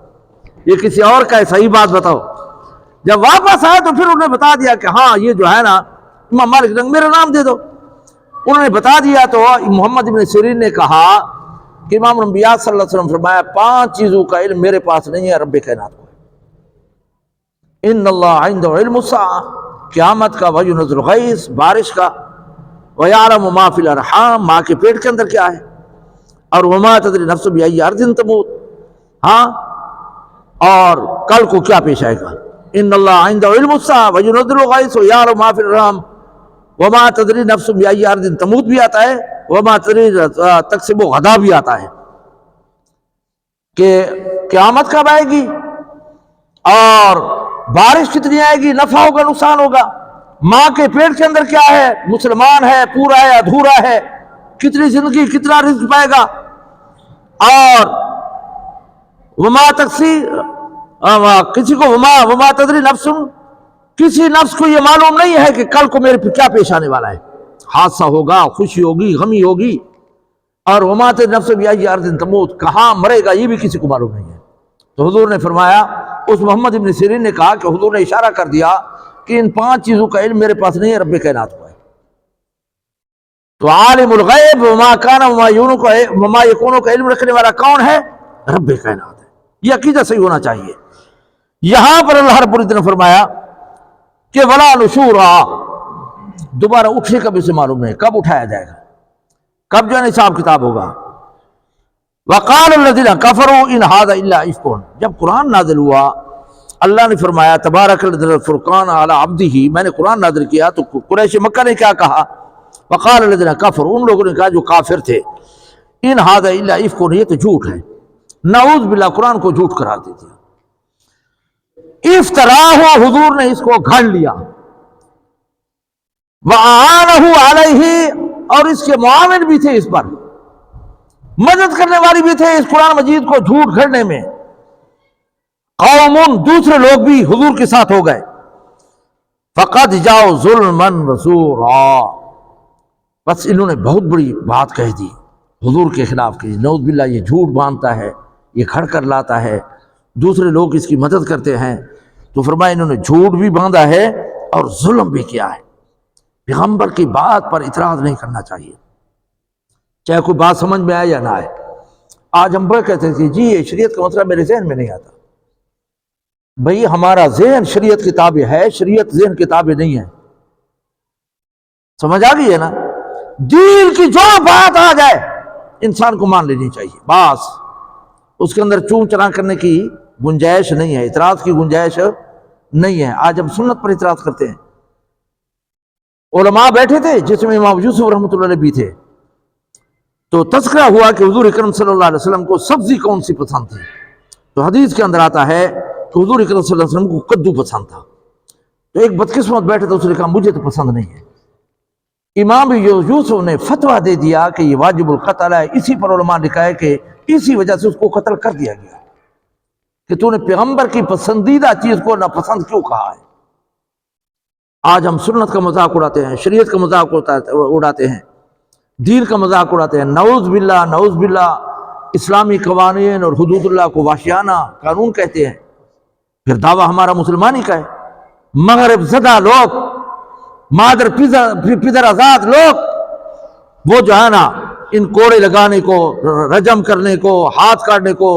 A: یہ کسی اور کا ہے، صحیح بات بتاؤ۔ جب واپس آئے تو پھر انہوں نے بتا دیا کہ ہاں یہ جو ہے نا امام مالک نے میرا نام دے دو۔ انہوں نے بتا دیا تو محمد ابن سیرین نے کہا کہ امام الانبیاء صلی اللہ علیہ وسلم فرمایا 5 چیزوں کا علم میرے پاس نہیں ہے، رب کائنات کو ہے۔ ان اللہ عنده علم الساعہ، قیامت کا، وینزل الغیث، بارش کا، ویعلم ما فی الارحام، ماں کے پیٹ کے اندر کیا ہے، اور وما تدری نفس بأی ارض تموت، ہاں اور کل کو کیا پیش آئے گا۔ ان اللہ عنده علم الساعہ وینزل الغیث ویعلم ما فی الارحام وما تدری نفس بأی ارض تموت بھی آتا ہے، وما تدری تکسب غدا بھی آتا ہے کہ قیامت کب آئے گی اور بارش کتنی آئے گی، نفع ہوگا نقصان ہوگا، ماں کے پیٹ کے اندر کیا ہے، مسلمان ہے، پورا ہے، ادھورا ہے، کتنی زندگی، کتنا رزق پائے گا، اور وما تکسی کسی کو وما تدری نفس، کسی نفس کو یہ معلوم نہیں ہے کہ کل کو میرے پہ کیا پیش آنے والا ہے، حادثہ ہوگا، خوشی ہوگی، غمی ہوگی، اور وما تدری نفس بأی ارض تموت، کہاں مرے گا یہ بھی کسی کو معلوم نہیں ہے۔ تو حضور نے فرمایا، اس محمد ابن سیرین نے کہا کہ حضور نے اشارہ کر دیا کہ ان 5 چیزوں کا علم میرے پاس نہیں ہے، رب کائنات کو ہے۔ تو عالم الغیب وما کان وما یکون کا علم رکھنے والا کون ہے؟ رب کائنات ہے۔ یہ عقیدہ صحیح ہونا چاہیے۔ یہاں پر اللہ رب العزت نے فرمایا کہ ولا نشورا، دوبارہ اٹھنے کا بھی اسے معلوم نہیں، کب اٹھایا جائے گا، کب جو ہے حساب کتاب ہوگا۔ وقال الذین کفروا ان ھذا الا افک، جب قرآن نازل ہوا اللہ نے فرمایا تبارک الذی نزل الفرقان علی عبدہ، میں نے قرآن نازل کیا، تو قریش مکہ نے کیا کہا؟ وقال الذین کفروا، ان لوگوں نے کہا جو کافر تھے، ان ھذا الا افک، یہ تو جھوٹ ہے، نعوذ باللہ قرآن کو جھوٹ قرار دیتے ہیں۔ افتراہ، حضور نے اس کو گھڑ لیا، وَأَعَانَهُ عَلَيْهِ، اور اس کے معاون بھی تھے، اس پر مدد کرنے والی بھی تھے اس قرآن مجید کو جھوٹ گھڑنے میں۔ قوم، دوسرے لوگ بھی حضور کے ساتھ ہو گئے، فَقَدْ جَاءُوا ظُلْمًا وَزُورًا، بس انہوں نے بہت بڑی بات کہہ دی حضور کے خلاف کہ نعوذ باللہ یہ جھوٹ باندھتا ہے، یہ گھڑ کر لاتا ہے، دوسرے لوگ اس کی مدد کرتے ہیں۔ تو فرمایا انہوں نے جھوٹ بھی باندھا ہے اور ظلم بھی کیا ہے۔ پیغمبر کی بات پر اعتراض نہیں کرنا چاہیے، چاہے کوئی بات سمجھ میں آئے یا نہ آئے۔ آج ہم بڑے کہتے ہیں جی یہ شریعت کا مسئلہ میرے ذہن میں نہیں آتا۔ بھئی ہمارا ذہن شریعت کتابیں ہے، شریعت ذہن کتابیں نہیں ہے، سمجھ آ گئی ہے نا؟ دین کی جو بات آ جائے انسان کو مان لینی چاہیے، بس اس کے اندر چون چرا کرنے کی گنجائش نہیں ہے، اعتراض کی گنجائش نہیں ہے۔ آج ہم سنت پر اعتراض کرتے ہیں۔ علماء بیٹھے تھے جس میں امام یوسف رحمۃ اللہ علیہ بھی تھے، تو تذکرہ ہوا کہ حضور اکرم صلی اللہ علیہ وسلم کو سبزی کون سی پسند تھی، تو حدیث کے اندر آتا ہے کہ حضور اکرم صلی اللہ علیہ وسلم کو کدو پسند تھا۔ تو ایک بدقسمت بیٹھے تو اس نے کہا مجھے تو پسند نہیں ہے، امام یوسف نے فتویٰ دے دیا کہ یہ واجب القتل ہے، اسی پر علماء نے کہا ہے کہ اسی وجہ سے اس کو قتل کر دیا گیا کہ تو نے پیغمبر کی پسندیدہ چیز کو ناپسند کیوں کہا ہے۔ آج ہم سنت کا مذاق اڑاتے ہیں، شریعت کا مذاق اڑاتے ہیں، دین کا مذاق اڑاتے ہیں، نعوذ باللہ اسلامی قوانین اور حدود اللہ کو وحشیانہ قانون کہتے ہیں، پھر دعویٰ ہمارا مسلمانی کا ہے۔ مغرب زدہ لوگ، مادر پدر آزاد لوگ، وہ جو ہے نا ان کوڑے لگانے کو، رجم کرنے کو، ہاتھ کاٹنے کو،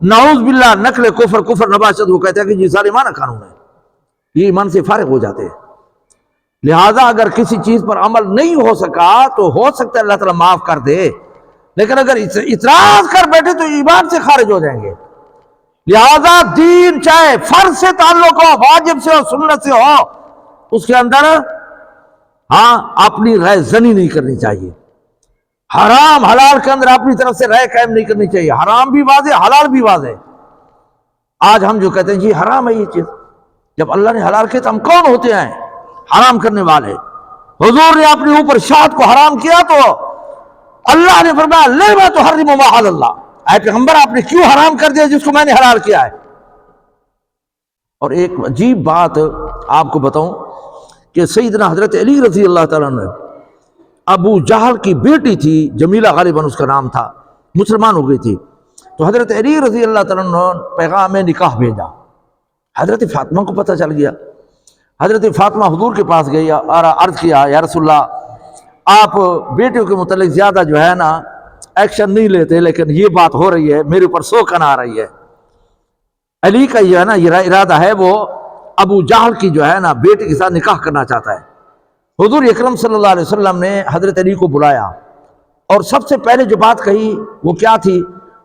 A: نعوذ باللہ نقل کفر نباشت، وہ کہتے ہیں کہ یہ ظالمانہ قانون ہے، یہ ایمان سے فارغ ہو جاتے ہیں۔ لہٰذا اگر کسی چیز پر عمل نہیں ہو سکا تو ہو سکتا ہے اللہ تعالیٰ معاف کر دے، لیکن اگر اعتراض کر بیٹھے تو ایمان سے خارج ہو جائیں گے۔ لہٰذا دین چاہے فرض سے تعلق ہو، واجب سے ہو، سنت سے ہو، اس کے اندر اپنی رائے زنی نہیں کرنی چاہیے۔ حرام حلال کے اندر اپنی طرف سے رائے قائم نہیں کرنی چاہیے۔ حرام بھی واضح، حلال بھی واضح۔ آج ہم جو کہتے ہیں جی حرام ہے یہ چیز، جب اللہ نے حلال کیا تو ہم کون ہوتے ہیں حرام کرنے والے؟ حضور نے اپنے اوپر شہد کو حرام کیا تو اللہ نے فرمایا لما تحرم ما احل اللہ، اے پیغمبر آپ نے کیوں حرام کر دیا جس کو میں نے حلال کیا ہے؟ اور ایک عجیب بات آپ کو بتاؤں کہ سیدنا حضرت علی رضی اللہ تعالیٰ عنہ، ابو جہل کی بیٹی تھی جمیلہ غالباً اس کا نام تھا، مسلمان ہو گئی تھی، تو حضرت علی رضی اللہ تعالیٰ عنہ پیغام نکاح بھیجا۔ حضرت فاطمہ کو پتہ چل گیا، حضرت فاطمہ حضور کے پاس گئی اور عرض کیا یا رسول اللہ آپ بیٹیوں کے متعلق زیادہ جو ہے نا ایکشن نہیں لیتے، لیکن یہ بات ہو رہی ہے، میرے اوپر سوکن آ رہی ہے۔ علی کا یہ ہے نا یہ ارادہ ہے، وہ ابو جہل کی جو ہے نا بیٹی کے ساتھ نکاح کرنا چاہتا ہے۔ حضور اکرم صلی اللہ علیہ وسلم نے حضرت علی کو بلایا اور سب سے پہلے جو بات کہی وہ کیا تھی؟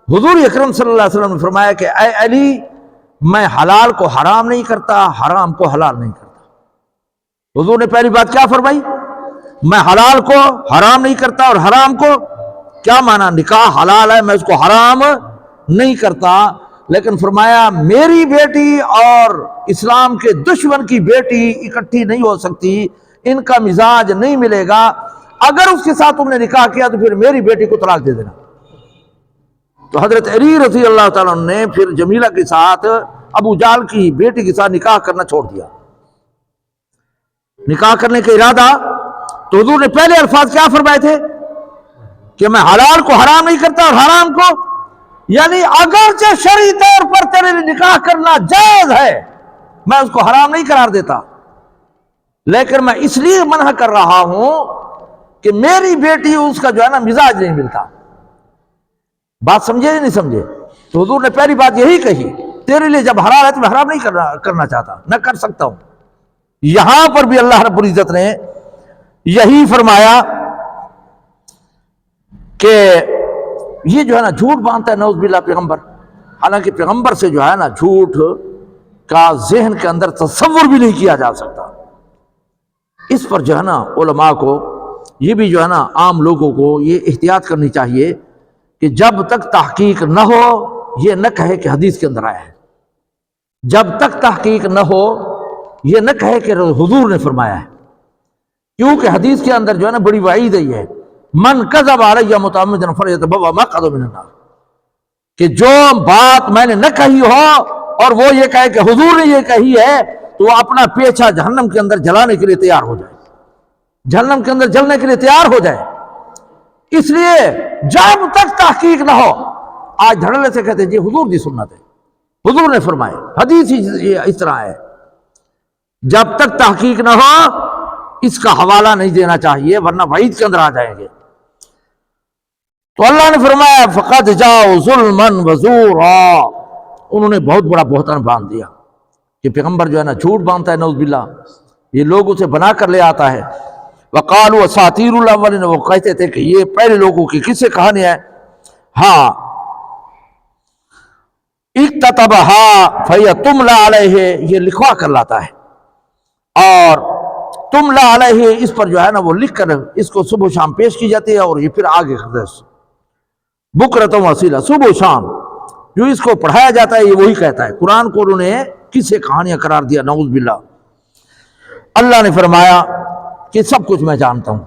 A: حضور اکرم صلی اللہ علیہ وسلم نے فرمایا کہ اے علی، میں حلال کو حرام نہیں کرتا، حرام کو حلال نہیں کرتا۔ حضور نے پہلی بات کیا فرمائی؟ میں حلال کو حرام نہیں کرتا، اور حرام کو کیا مانا؟ نکاح حلال ہے، میں اس کو حرام نہیں کرتا، لیکن فرمایا میری بیٹی اور اسلام کے دشمن کی بیٹی اکٹھی نہیں ہو سکتی، ان کا مزاج نہیں ملے گا، اگر اس کے ساتھ تم نے نکاح کیا تو پھر میری بیٹی کو طلاق دے دینا۔ تو حضرت علی رضی اللہ تعالیٰ عنہ نے پھر جمیلہ کے ساتھ ابو جہل کی بیٹی کے ساتھ نکاح کرنا چھوڑ دیا۔ نکاح کرنے کا ارادہ تو حضور نے پہلے الفاظ کیا فرمائے تھے کہ میں حلال کو حرام نہیں کرتا اور حرام کو، یعنی اگرچہ شرعی طور پر تیرے لیے نکاح کرنا جائز ہے، میں اس کو حرام نہیں قرار دیتا، لیکن میں اس لیے منع کر رہا ہوں کہ میری بیٹی اس کا جو ہے نا مزاج نہیں ملتا۔ بات سمجھے یا نہیں سمجھے؟ تو حضور نے پہلی بات یہی کہی، تیرے لیے جب حلال ہے تو میں حرام نہیں کرنا چاہتا، نہ کر سکتا ہوں۔ یہاں پر بھی اللہ رب العزت نے یہی فرمایا کہ یہ جو ہے نا جھوٹ باندھتا ہے نعوذ باللہ پیغمبر، حالانکہ پیغمبر سے جو ہے نا جھوٹ کا ذہن کے اندر تصور بھی نہیں کیا جا سکتا۔ اس پر جو ہے نا علماء کو، یہ بھی جو ہے نا عام لوگوں کو یہ احتیاط کرنی چاہیے کہ جب تک تحقیق نہ ہو یہ نہ کہے کہ حدیث کے اندر آیا ہے، جب تک تحقیق نہ ہو یہ نہ کہے کہ حضور نے فرمایا ہے، کیونکہ حدیث کے اندر جو ہے نا بڑی وعید ہے، من کذب علی متعمدا فلیتبوأ مقعدہ من النار، کہ جو بات میں نے نہ کہی ہو اور وہ یہ کہے کہ حضور نے یہ کہی ہے تو وہ اپنا پیچھا جہنم کے اندر جلانے کے لیے تیار ہو جائے، جہنم کے اندر جلنے کے لیے تیار ہو جائے۔ اس لیے جب تک تحقیق نہ ہو، آج دھڑلے سے کہتے ہیں جی حضور دی سنت ہے، حضور نے فرمائے، حدیث ہی اس طرح ہے، جب تک تحقیق نہ ہو اس کا حوالہ نہیں دینا چاہیے ورنہ وعید کے اندر آ جائیں گے۔ تو اللہ نے فرمایا فقد جاؤ ظلما وزورا، انہوں نے بہت بڑا بہتان باندھ دیا کہ پیغمبر جو ہے نا جھوٹ باندھتا ہے نعوذ باللہ، یہ لوگ اسے بنا کر لے آتا ہے۔ وقالوا اساطیر الاولین، وہ کہتے تھے کہ یہ پہلے لوگوں کی قصے کہانی ہے، ہاں اکتتبها فہی تملی علیہ، یہ لکھوا کر لاتا ہے، اور تملی علیہ اس پر جو ہے نا وہ لکھ کر اس کو صبح و شام پیش کی جاتی ہے، اور یہ پھر آگے بکرۃ و اصیلا، صبح و شام جو اس کو پڑھایا جاتا ہے یہ وہی کہتا ہے۔ قرآن کو انہوں نے کسے کہانیاں قرار دیا نعوذ باللہ۔ اللہ نے فرمایا کہ سب کچھ میں جانتا ہوں،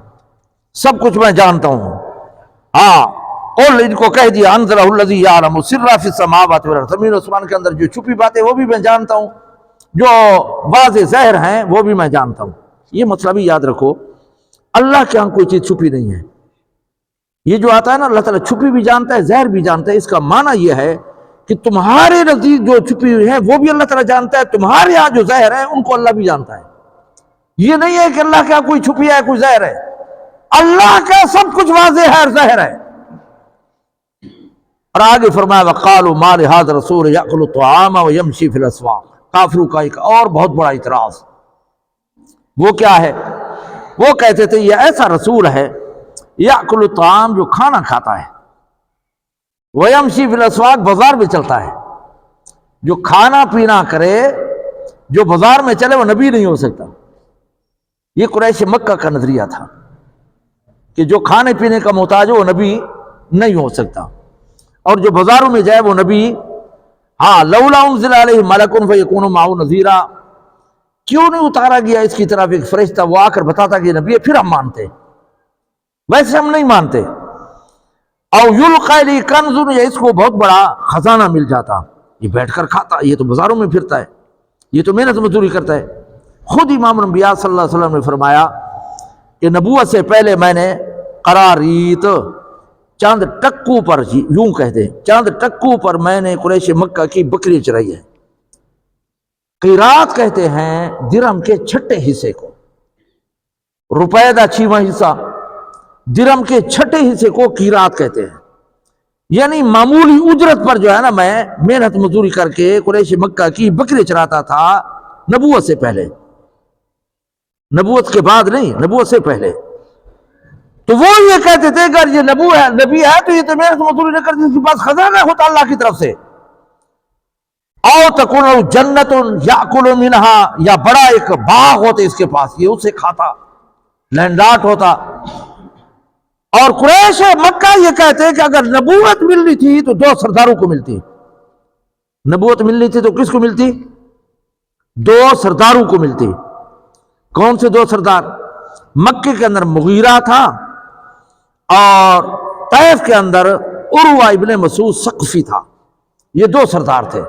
A: سب کچھ میں جانتا ہوں. ہاں قل ان کو کہہ دیا انزلہ الذی یعلم سر فی السماوات والارض، زمین و آسمان کے اندر جو چھپی باتیں وہ بھی میں جانتا ہوں، جو واضح ظاہر ہیں وہ بھی میں جانتا ہوں. یہ مطلب بھی یاد رکھو، اللہ کے ہاں کوئی چیز چھپی نہیں ہے. یہ جو آتا ہے نا اللہ تعالیٰ چھپی بھی جانتا ہے ظاہر بھی جانتا ہے، اس کا معنی یہ ہے کہ تمہارے نزدیک جو چھپی ہوئی ہیں وہ بھی اللہ تعالیٰ جانتا ہے، تمہارے یہاں جو ظاہر ہے ان کو اللہ بھی جانتا ہے. یہ نہیں ہے کہ اللہ کے یہاں کوئی چھپی ہے کوئی ظاہر ہے، اللہ کا سب کچھ واضح ہے اور ظاہر ہے. اور آگے فرمایا وقالوا ما لهذا الرسول يأكل الطعام ويمشي في الاسواق. کافروں کا ایک اور بہت بڑا اعتراض وہ کیا ہے؟ وہ کہتے تھے یہ ایسا رسول ہے یأکل الطعام جو کھانا کھاتا ہے، ویمشی فی الاسواق بازار میں چلتا ہے. جو کھانا پینا کرے جو بازار میں چلے وہ نبی نہیں ہو سکتا. یہ قریش مکہ کا نظریہ تھا کہ جو کھانے پینے کا محتاج ہو وہ نبی نہیں ہو سکتا، اور جو بازاروں میں جائے وہ نبی. ہاں لولا انزل علیہ ملک فیکون معہ نذیرا، کیوں نہیں اتارا گیا اس کی طرف ایک فرشتہ وہ آ کر بتاتا کہ نبی ہے، پھر ہم مانتے. ویسے ہم نہیں مانتے. او یلقی لی کنز، یا اس کو بہت بڑا خزانہ مل جاتا، یہ بیٹھ کر کھاتا، یہ تو بازاروں میں پھرتا ہے، یہ تو محنت مزدوری کرتا ہے. خود امام الانبیاء صلی اللہ علیہ وسلم نے فرمایا کہ نبوت سے پہلے میں نے قراریت چاند ٹکو پر، یوں کہتے ہیں چاند ٹکو پر میں نے قریش مکہ کی بکری چرائی ہے. قیرات کہتے ہیں درہم کے چھٹے حصے کو، روپے دا 6واں حصہ، درہم کے چھٹے حصے کو قیرات کہتے ہیں. یعنی معمولی اجرت پر جو ہے نا میں محنت مزدوری کر کے قریش مکہ کی بکری چراتا تھا نبوت سے پہلے، نبوت کے بعد نہیں، نبوت سے پہلے. تو وہ یہ کہتے تھے اگر یہ نبی ہے تو یہ تو محنت مزدوری نہ کرتے، اس کے پاس خزانہ ہوتا اللہ کی طرف سے. او تکون جنت یاکل منہا، یا بڑا ایک باغ ہوتا اس کے پاس، یہ اسے کھاتا، لینڈاٹ ہوتا. اور قریش مکہ یہ کہتے کہ اگر نبوت ملنی تھی تو 2 سرداروں کو ملتی. نبوت ملنی تھی تو کس کو ملتی؟ 2 سرداروں کو ملتی. کون سے 2 سردار؟ مکے کے اندر مغیرہ تھا اور طائف کے اندر عروہ ابن مسعود ثقفی تھا. یہ 2 سردار تھے.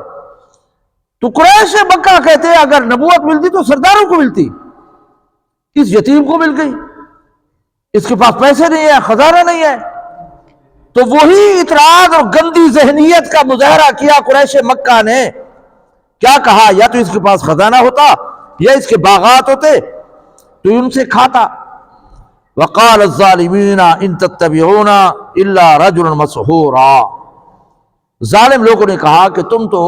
A: تو قریش مکہ کہتے اگر نبوت ملتی تو سرداروں کو ملتی، اس یتیم کو مل گئی، اس کے پاس پیسے نہیں ہے، خزانہ نہیں ہے. تو وہی اعتراض اور گندی ذہنیت کا مظاہرہ کیا قریش مکہ نے. کیا کہا؟ یا تو اس کے پاس خزانہ ہوتا یا اس کے باغات ہوتے تو ان سے کھاتا. وقال الظالمین ان تتبعون الا رجلا مسحورا، ظالم لوگوں نے کہا کہ تم تو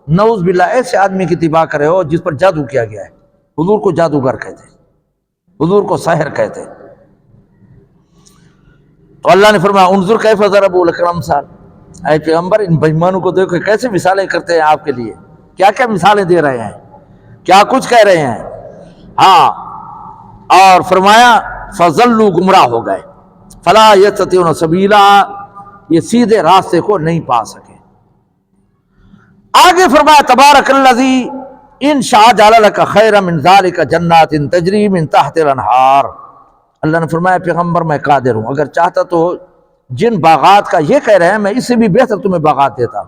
A: نعوذ باللہ ایسے آدمی کی اتباع کرے ہو جس پر جادو کیا گیا ہے. حضور کو جادوگر کہتے، حضور کو ساحر کہتے. تو اللہ نے فرمایا انظر کیف ضربوا لک الامثال، اے پیغمبر ان بےایمانوں کو دیکھو کیسے مثالیں کرتے ہیں آپ کے لیے، کیا کیا مثالیں دے رہے ہیں، کیا کچھ کہہ رہے ہیں. ہاں اور فرمایا فضلوا، گمراہ ہو گئے، فلا یستطیعون سبیلا، یہ سیدھے راستے کو نہیں پا سکے. آگے فرمایا تبارک الذی ان شاء جعل لک خیرا من ذلک جنات تجری من تحت الانہار. اللہ نے فرمایا پیغمبر میں قادر ہوں، اگر چاہتا تو جن باغات کا یہ کہہ رہے ہیں میں اس سے بھی بہتر تمہیں باغات دیتا.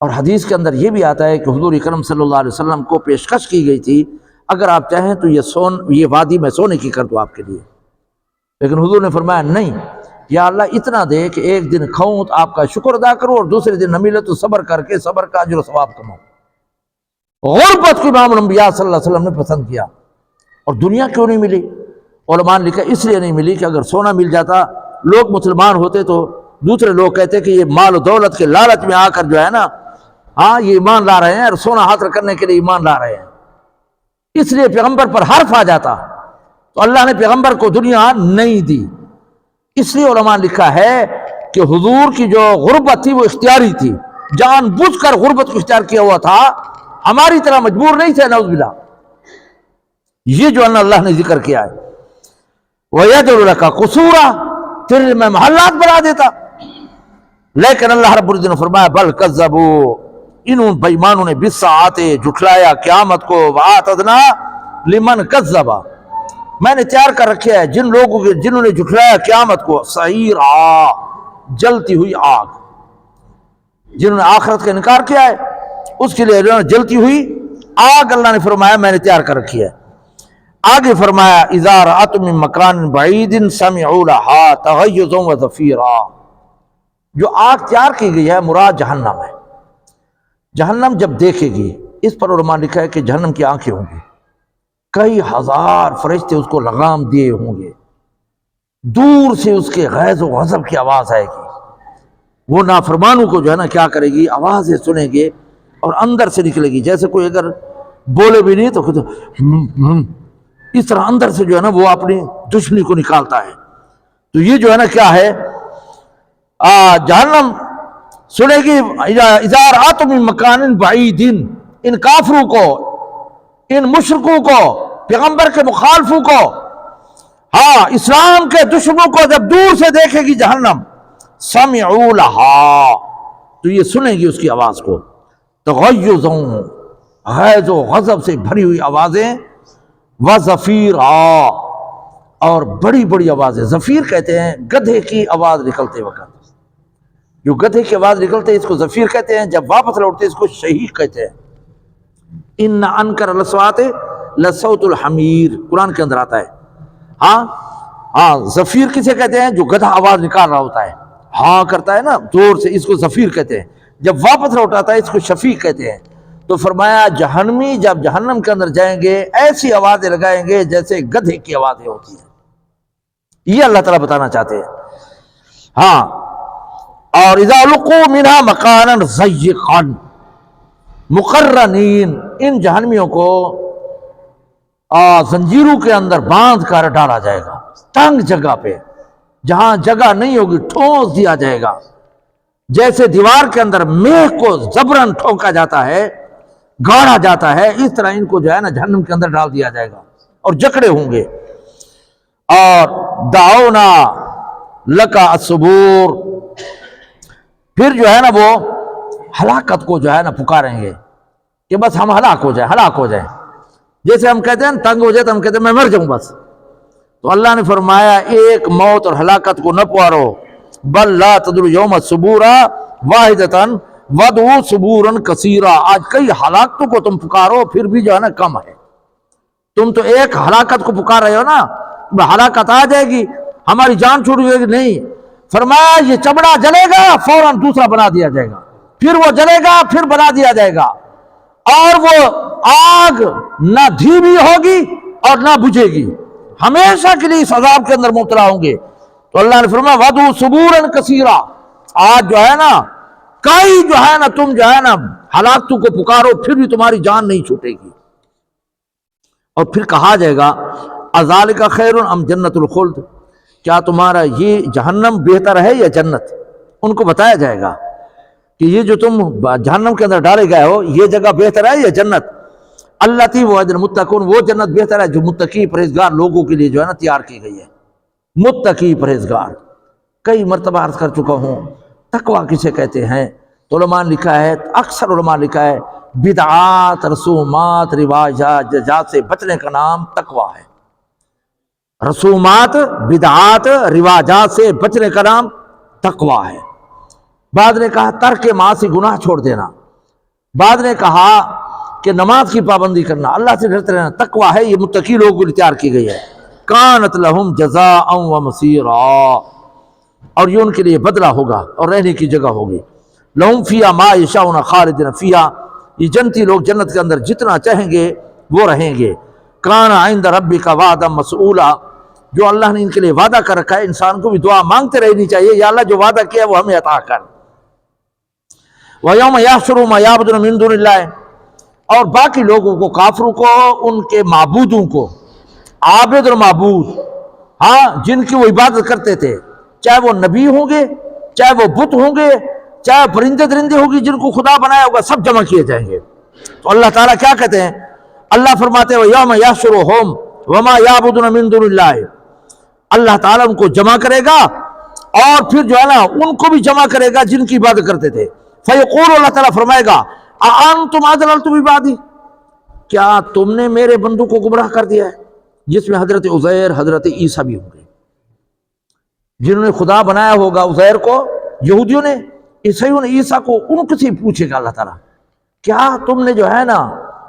A: اور حدیث کے اندر یہ بھی آتا ہے کہ حضور اکرم صلی اللہ علیہ وسلم کو پیشکش کی گئی تھی اگر آپ چاہیں تو یہ وادی میں سونے کی کر دوں آپ کے لیے، لیکن حضور نے فرمایا نہیں، یا اللہ اتنا دے کہ ایک دن کھاؤں تو آپ کا شکر ادا کروں اور دوسرے دن نہ ملے تو صبر کر کے صبر کا اجر و ثواب کماؤں. غربت کو امام الانبیاء صلی اللہ علیہ وسلم نے پسند کیا. اور دنیا کیوں نہیں ملی؟ علماء نے لکھا اس لیے نہیں ملی کہ اگر سونا مل جاتا لوگ مسلمان ہوتے تو دوسرے لوگ کہتے کہ یہ مال و دولت کے لالچ میں آ کر جو ہے نا ہاں یہ ایمان لا رہے ہیں اور سونا حاصل کرنے کے لیے ایمان لا رہے ہیں، اس لیے پیغمبر پر حرف آ جاتا تو اللہ نے پیغمبر کو دنیا نہیں دی. اس لیے علماء نے لکھا ہے کہ حضور کی جو غربت تھی وہ اختیاری تھی، جان بوجھ کر غربت کو اختیار کیا ہوا تھا، ہماری طرح مجبور نہیں تھے نعوذ باللہ. یہ جو اللہ نے ذکر کیا ہے وَيَجْعَلُ لَكَ قُصُورًا، تیرے لیے میں محلات بنا دیتا. لیکن اللہ رب العزت نے فرمایا بل کذبوا، انہوں بےایمانوں نے بالساعات، جھٹلایا قیامت کو، وَأَعْتَدْنَا لِمَنْ كَذَّبَ، میں نے تیار کر رکھا ہے جن لوگوں کے جنہوں نے جھٹلایا قیامت کو، سعیرا، جلتی ہوئی آگ، جنہوں نے آخرت کا انکار کیا ہے اس کے لیے جلتی ہوئی آگ اللہ نے فرمایا میں نے تیار کر رکھی ہے۔ آگے فرمایا اذا رأت من مکان بعید سمعوا لها تغیظا وزفیرا، جو آگ تیار کی گئی ہے مراد جہنم ہے۔ جہنم جب دیکھے گی، اس پر علماء نے لکھا ہے کہ جہنم کی آنکھیں ہوں گی، کئی ہزار فرشتے اس کو لگام دیے ہوں گے، دور سے اس کے غیظ و غضب کی آواز آئے گی، وہ نافرمانوں کو جو ہے نا کیا کرے گی، آوازیں سنیں گے اور اندر سے نکلے گی، جیسے کوئی اگر بولے بھی نہیں تو اس طرح اندر سے جو ہے نا وہ اپنی دشمنی کو نکالتا ہے۔ تو یہ جو ہے نا کیا ہے، جہنم سنے گی اذا رأت من مکان بعید، ان کافروں کو، ان مشرکوں کو، پیغمبر کے مخالفوں کو، ہاں اسلام کے دشمنوں کو جب دور سے دیکھے گی جہنم، سمعوا لها، تو یہ سنیں گی اس کی آواز کو، تغیظا، غیظ و غضب سے بھری ہوئی آوازیں، وزفیرا، اور بڑی بڑی آوازیں۔ زفیر کہتے ہیں گدھے کی آواز نکلتے وقت، جو گدھے کی آواز نکلتے ہیں اس کو زفیر کہتے ہیں، جب واپس لوٹتے اس کو شہیق کہتے ہیں۔ ان انکر الاصوات لصوت الحمیر، قرآن کے اندر آتا ہے۔ ہاں زفیر کسے کہتے ہیں؟ جو گدھا آواز نکال رہا ہوتا ہے، ہاں کرتا ہے نا زور سے، اس کو زفیر کہتے ہیں۔ جب واپس لوٹاتا ہے اس کو شفیق کہتے ہیں۔ تو فرمایا جہنمی جب جہنم کے اندر جائیں گے ایسی آوازیں لگائیں گے جیسے گدھے کی آوازیں ہوتی ہیں، یہ اللہ تعالیٰ بتانا چاہتے ہیں۔ ہاں، اور اذا لقوا منها مکانا ضیقا مقرنین، ان جہنمیوں کو زنجیروں کے اندر باندھ کر ڈالا جائے گا، تنگ جگہ پہ، جہاں جگہ نہیں ہوگی ٹھونس دیا جائے گا، جیسے دیوار کے اندر میخ کو زبرن ٹھونکا جاتا ہے، گاڑا جاتا ہے، اس طرح ان کو جو ہے نا جہنم کے اندر ڈال دیا جائے گا اور جکڑے ہوں گے۔ اور دعونا لکا الصبور، پھر جو ہے نا وہ ہلاکت کو جو ہے نا پکاریں گے کہ بس ہم ہلاک ہو جائیں، جیسے ہم کہتے ہیں تنگ ہو جائے تو ہم کہتے ہیں میں مر جاؤں بس۔ تو اللہ نے فرمایا ایک موت اور ہلاکت کو نہ پکارو، بل لا تدعوا یوم الصبورا واحدۃ وادعوا صبورا کثیرا، آج کئی ہلاکتوں کو تم پکارو پھر بھی جو ہے نا کم ہے۔ تم تو ایک ہلاکت کو پکار رہے ہو نا، ہلاکت آ جائے گی ہماری جان چھوٹ جائے گی، نہیں، فرمایا یہ چمڑا جلے گا فوراً دوسرا بنا دیا جائے گا، پھر وہ جلے گا پھر بنا دیا جائے گا، اور وہ آگ نہ دھیمی ہوگی اور نہ بجھے گی، ہمیشہ کے لیے اس عذاب کے اندر مبتلا ہوں گے۔ تو اللہ نے فرمایا وَدُعُوا صُبُورًا كَثِيرًا، آج جو ہے نا کئی جو ہے نا تم جو ہے نا ہلاکتوں کو پکارو پھر بھی تمہاری جان نہیں چھوٹے گی۔ اور پھر کہا جائے گا اذالک خیر ام جنت الخلد، کیا تمہارا یہ جہنم بہتر ہے یا جنت؟ ان کو بتایا جائے گا کہ یہ جو تم جہنم کے اندر ڈالے گئے ہو یہ جگہ بہتر ہے یا جنت؟ التی وعد المتقون، وہ جنت بہتر ہے جو متقی پرہیزگار لوگوں کے لیے جو ہے نا تیار کی گئی ہے۔ متقی پرہیزگار، کئی مرتبہ عرض کر چکا ہوں تقویٰ کسے کہتے ہیں؟ تو علماء نے لکھا ہے، اکثر علماء نے لکھا ہے بدعات، رسومات، رواجات سے بچنے کا نام تقویٰ ہے۔ رسومات، بدعات، رواجات سے بچنے کا نام تقویٰ ہے۔ بعد نے کہا ترک معاصی، گناہ چھوڑ دینا، بعد نے کہا کہ نماز کی پابندی کرنا، اللہ سے ڈرتے رہنا، تقویٰ ہے، یہ متقی لوگوں کو تیار کی گئی ہے۔ کانت لہم جزاء و مصیرا، اور یہ ان کے لیے بدلہ ہوگا اور رہنے کی جگہ ہوگی۔ لہم فیہا ما یشاؤون خالدین فیہا، یہ جنتی لوگ جنت کے اندر جتنا چاہیں گے وہ رہیں گے۔ کان عند ربک وعدا مسئولا، جو اللہ نے ان کے لیے وعدہ کر رکھا ہے، انسان کو بھی دعا مانگتے رہنی چاہیے، یا اللہ جو وعدہ کیا ہے وہ ہمیں عطا کر۔ وَيَوْمَ يَحْشُرُ مَا يَعْبُدُونَ مِن دُونِ اللَّهِ، اور باقی لوگوں کو، کافروں کو، ان کے معبودوں کو، عابد اور معبود، ہاں جن کی وہ عبادت کرتے تھے، چاہے وہ نبی ہوں گے، چاہے وہ بت ہوں گے، چاہے پرندے درندے ہوں گے، جن کو خدا بنایا ہوگا، سب جمع کیے جائیں گے۔ تو اللہ تعالیٰ کیا کہتے ہیں؟ اللہ فرماتے ہیں وَيَوْمَ يَحْشُرُهُمْ وَمَا يَعْبُدُونَ مِن دُونِ اللَّهِ، اللہ تعالیٰ ان کو جمع کرے گا اور پھر جو ہے نا ان کو بھی جمع کرے گا جن کی عبادت کرتے تھے۔ فَيَقُولُ، اللہ تعالیٰ فرمائے گا أَأَنْتُمْ أَضْلَلْتُمْ عِبَادِي، کیا تم نے میرے بندوں کو گمراہ کر دیا ہے؟ جس میں حضرت عزیر حضرت عیسیٰ بھی ہوں گے. جنہوں نے خدا بنایا ہوگا عزیر کو یہودیوں نے، عیسائیوں نے عیسیٰ کو، ان کو سے پوچھے گا اللہ تعالیٰ کیا تم نے جو ہے نا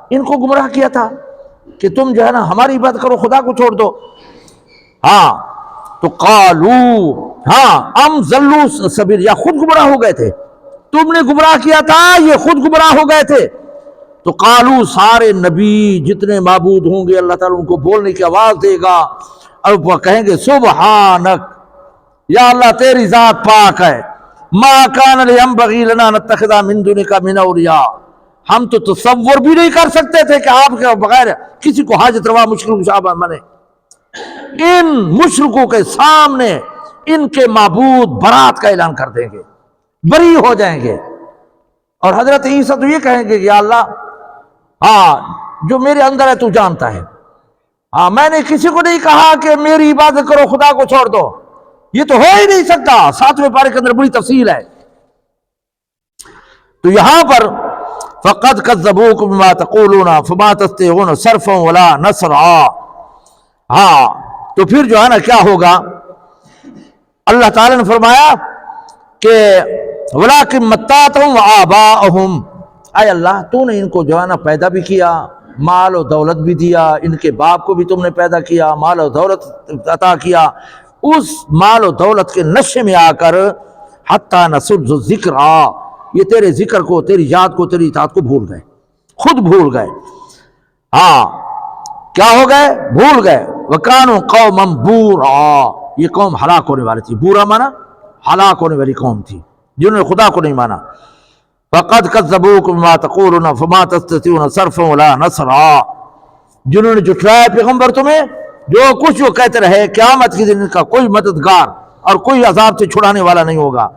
A: ان کو گمراہ کیا تھا کہ تم جو ہے نا ہماری عبادت کرو، خدا کو چھوڑ دو. ہاں تو قالو، ہاں ام ضلوا سبیل، یا خود گمراہ ہو گئے تھے، تم نے گمراہ کیا تھا یہ خود گمراہ ہو گئے تھے. تو قالو، سارے نبی جتنے معبود ہوں گے اللہ تعالیٰ ان کو بولنے کی آواز دے گا اور وہ کہیں گے سبحانک، یا اللہ تیری ذات پاک ہے، ما کان ینبغی لنا ان نتخذ من دونک من اولیاء، ہم تو تصور بھی نہیں کر سکتے تھے کہ آپ کے بغیر کسی کو حاجت روا مشکل کشا بنے. ان مشرکوں کے سامنے ان کے معبود برات کا اعلان کر دیں گے، بری ہو جائیں گے. اور حضرت عیسیٰ تو یہ کہیں گے کہ یا اللہ ہاں جو میرے اندر ہے تو جانتا ہے، ہاں میں نے کسی کو نہیں کہا کہ میری عبادت کرو خدا کو چھوڑ دو، یہ تو ہو ہی نہیں سکتا. 7ویں پارے کے اندر بڑی تفصیل ہے. تو یہاں پر فَقَدْ كَذَّبُوكُم بِمَا تَقُولُونَ فَمَا تَسْتَطِيعُونَ صَرْفًا وَلَا نَصْرًا. ہاں تو پھر جو ہے نا کیا ہوگا، اللہ تعالیٰ نے فرمایا کہ وَلَٰكِن مَتَّعْتُمْ وَآبَاءَهُمْ، اے اللہ تو نے ان کو جو ہے نا پیدا بھی کیا، مال و دولت بھی دیا، ان کے باپ کو بھی تم نے پیدا کیا، مال و دولت عطا کیا، اس مال و دولت کے نشے میں آ کر حتیٰ نسوا الذکر، یہ تیرے ذکر کو، تیری یاد کو، تیری اطاعت کو بھول گئے، خود بھول گئے. ہاں کیا ہو گئے، بھول گئے. وَكَانُوا قَوْمًا بُورًا، یہ قوم ہلاک ہونے والی تھی. بورا مانا ہلاک ہونے والی قوم تھی جنہوں نے خدا کو نہیں مانا. فَقَدْ كَذَّبُوكُم بِمَا تَقُولُونَ فَمَا تَسْتَطِيعُونَ صَرْفًا وَلَا نَصْرًا، جنہوں نے جھٹلایا پیغمبر تمہیں، جو کچھ وہ کہتے رہے قیامت کے دن کا کوئی مددگار اور کوئی عذاب سے چھڑانے والا نہیں ہوگا.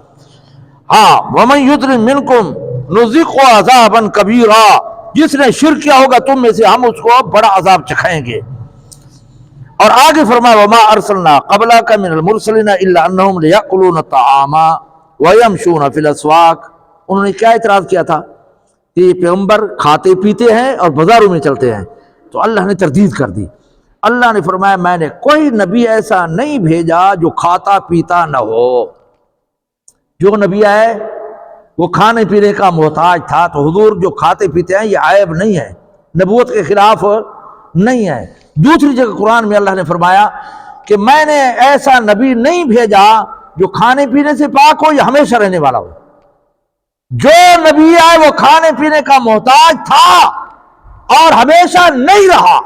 A: ہاں وَمَن يُظْلِم مِّنكُمْ نُذِقْهُ عَذَابًا كَبِيرًا، جس نے شرک کیا ہوگا تم میں سے ہم اس کو بڑا عذاب چکھائیں گے. اور آگے فرمایا وَمَا أَرْسَلْنَا قَبْلَكَ مِنَ الْمُرْسَلِينَ إِلَّا أَنَّهُمْ لَيَأْكُلُونَ الطَّعَامَ وَيَمْشُونَ فِي الْأَسْوَاقِ. انہوں نے کیا اعتراض کیا تھا کہ یہ پیغمبر کھاتے پیتے ہیں اور بازاروں میں چلتے ہیں، تو اللہ نے تردید کر دی. اللہ نے فرمایا میں نے کوئی نبی ایسا نہیں بھیجا جو کھاتا پیتا نہ ہو. جو نبی آئے وہ کھانے پینے کا محتاج تھا، تو حضور جو کھاتے پیتے ہیں یہ عیب نہیں ہے، نبوت کے خلاف نہیں ہے. دوسری جگہ قرآن میں اللہ نے فرمایا کہ میں نے ایسا نبی نہیں بھیجا جو کھانے پینے سے پاک ہو یا ہمیشہ رہنے والا ہو. جو نبی آئے وہ کھانے پینے کا محتاج تھا اور ہمیشہ نہیں رہا.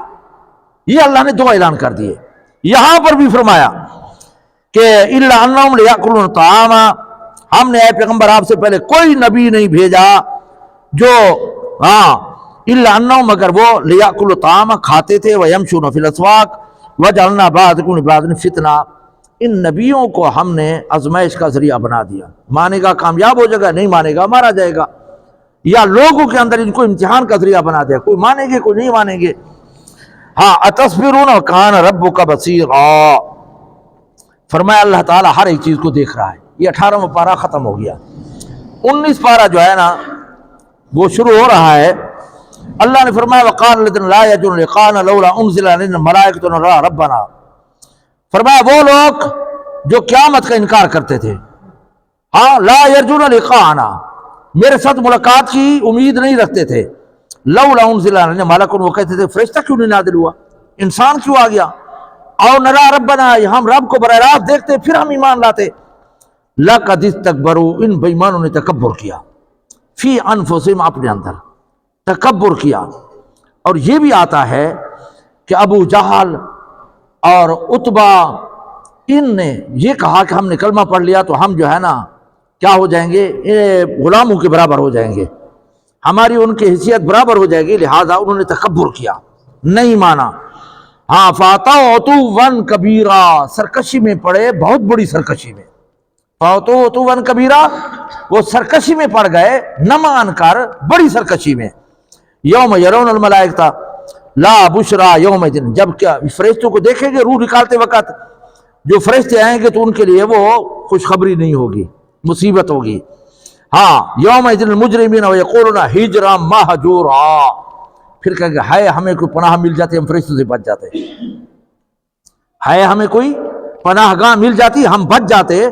A: یہ اللہ نے دو اعلان کر دیے. یہاں پر بھی فرمایا کہ اِلَّا أَنَّهُمْ لَيَأْكُلُونَ الطَّعَامَ، ہم نے اے پیغمبر آپ سے پہلے کوئی نبی نہیں بھیجا جو اِلَّا أَنَّهُمْ مگر وہ لِيَأْكُلُوا الطَّعَامَ کھاتے تھے، وَيَمْشُونَ فِي الْأَسْوَاقِ وَجَعَلْنَا بَعْضَكُمْ لِبَعْضٍ فِتْنَةً. ان نبیوں کو ہم نے آزمائش کا ذریعہ بنا دیا. مانے گا کامیاب ہو جائے گا، نہیں مانے گا مارا جائے گا. یا لوگوں کے اندر ان کو امتحان کا ذریعہ بنا دیا، کوئی مانیں گے کوئی نہیں مانیں گے. ہاں اتصبرون وکان ربک بصیرا، فرمایا اللہ تعالیٰ ہر ایک چیز کو دیکھ رہا ہے. یہ 18واں پارہ ختم ہو گیا. 19 پارہ جو ہے نا وہ شروع ہو رہا ہے. اللہ نے فرمایا وقال الذین لا یرجون لقاءنا لولا انزل علینا الملائکۃ نرى ربنا. فرمایا وہ لوگ جو قیامت کا انکار کرتے تھے، ہاں لا یرجون لقاءنا، میرے ساتھ ملاقات کی امید نہیں رکھتے تھے. لولا انزل علینا ملک، وہ کہتے تھے فرشتہ کیوں نہیں نازل ہوا، انسان کیوں آ گیا. او نرى ربنا، ہم رب کو براہ راست دیکھتے پھر ہم ایمان لاتے. لقد استکبروا، ان بے ایمانوں نے تکبر کیا، فی انفسہم، اپنے اندر تکبر کیا. اور یہ بھی آتا ہے کہ ابو جہل اور عتبہ ان نے یہ کہا کہ ہم نے کلمہ پڑھ لیا تو ہم جو ہے نا کیا ہو جائیں گے، غلاموں کے برابر ہو جائیں گے، ہماری ان کی حیثیت برابر ہو جائے گی. لہذا انہوں نے تکبر کیا، نہیں مانا. ہاں فاتوا عتوا کبیرا، سرکشی میں پڑے، بہت بڑی سرکشی میں. فاتوا عتوا کبیرا، وہ سرکشی میں پڑ گئے نہ مان کر، بڑی سرکشی میں. یوم یرون الملائکۃ لا بشرا یومئذ، جب کیا فرشتوں کو دیکھیں گے روح نکالتے وقت، جو فرشتے آئیں گے تو ان کے لیے وہ خوشخبری نہیں ہوگی، مصیبت ہوگی. ہاں یومئذ المجرمین ویقولون ہجرا مہجورا، پھر کہیں گے ہائے ہمیں کوئی پناہ مل جاتے، ہم فرشتوں سے بچ جاتے. ہے ہمیں کوئی پناہ گاہ مل جاتی ہم بچ جاتے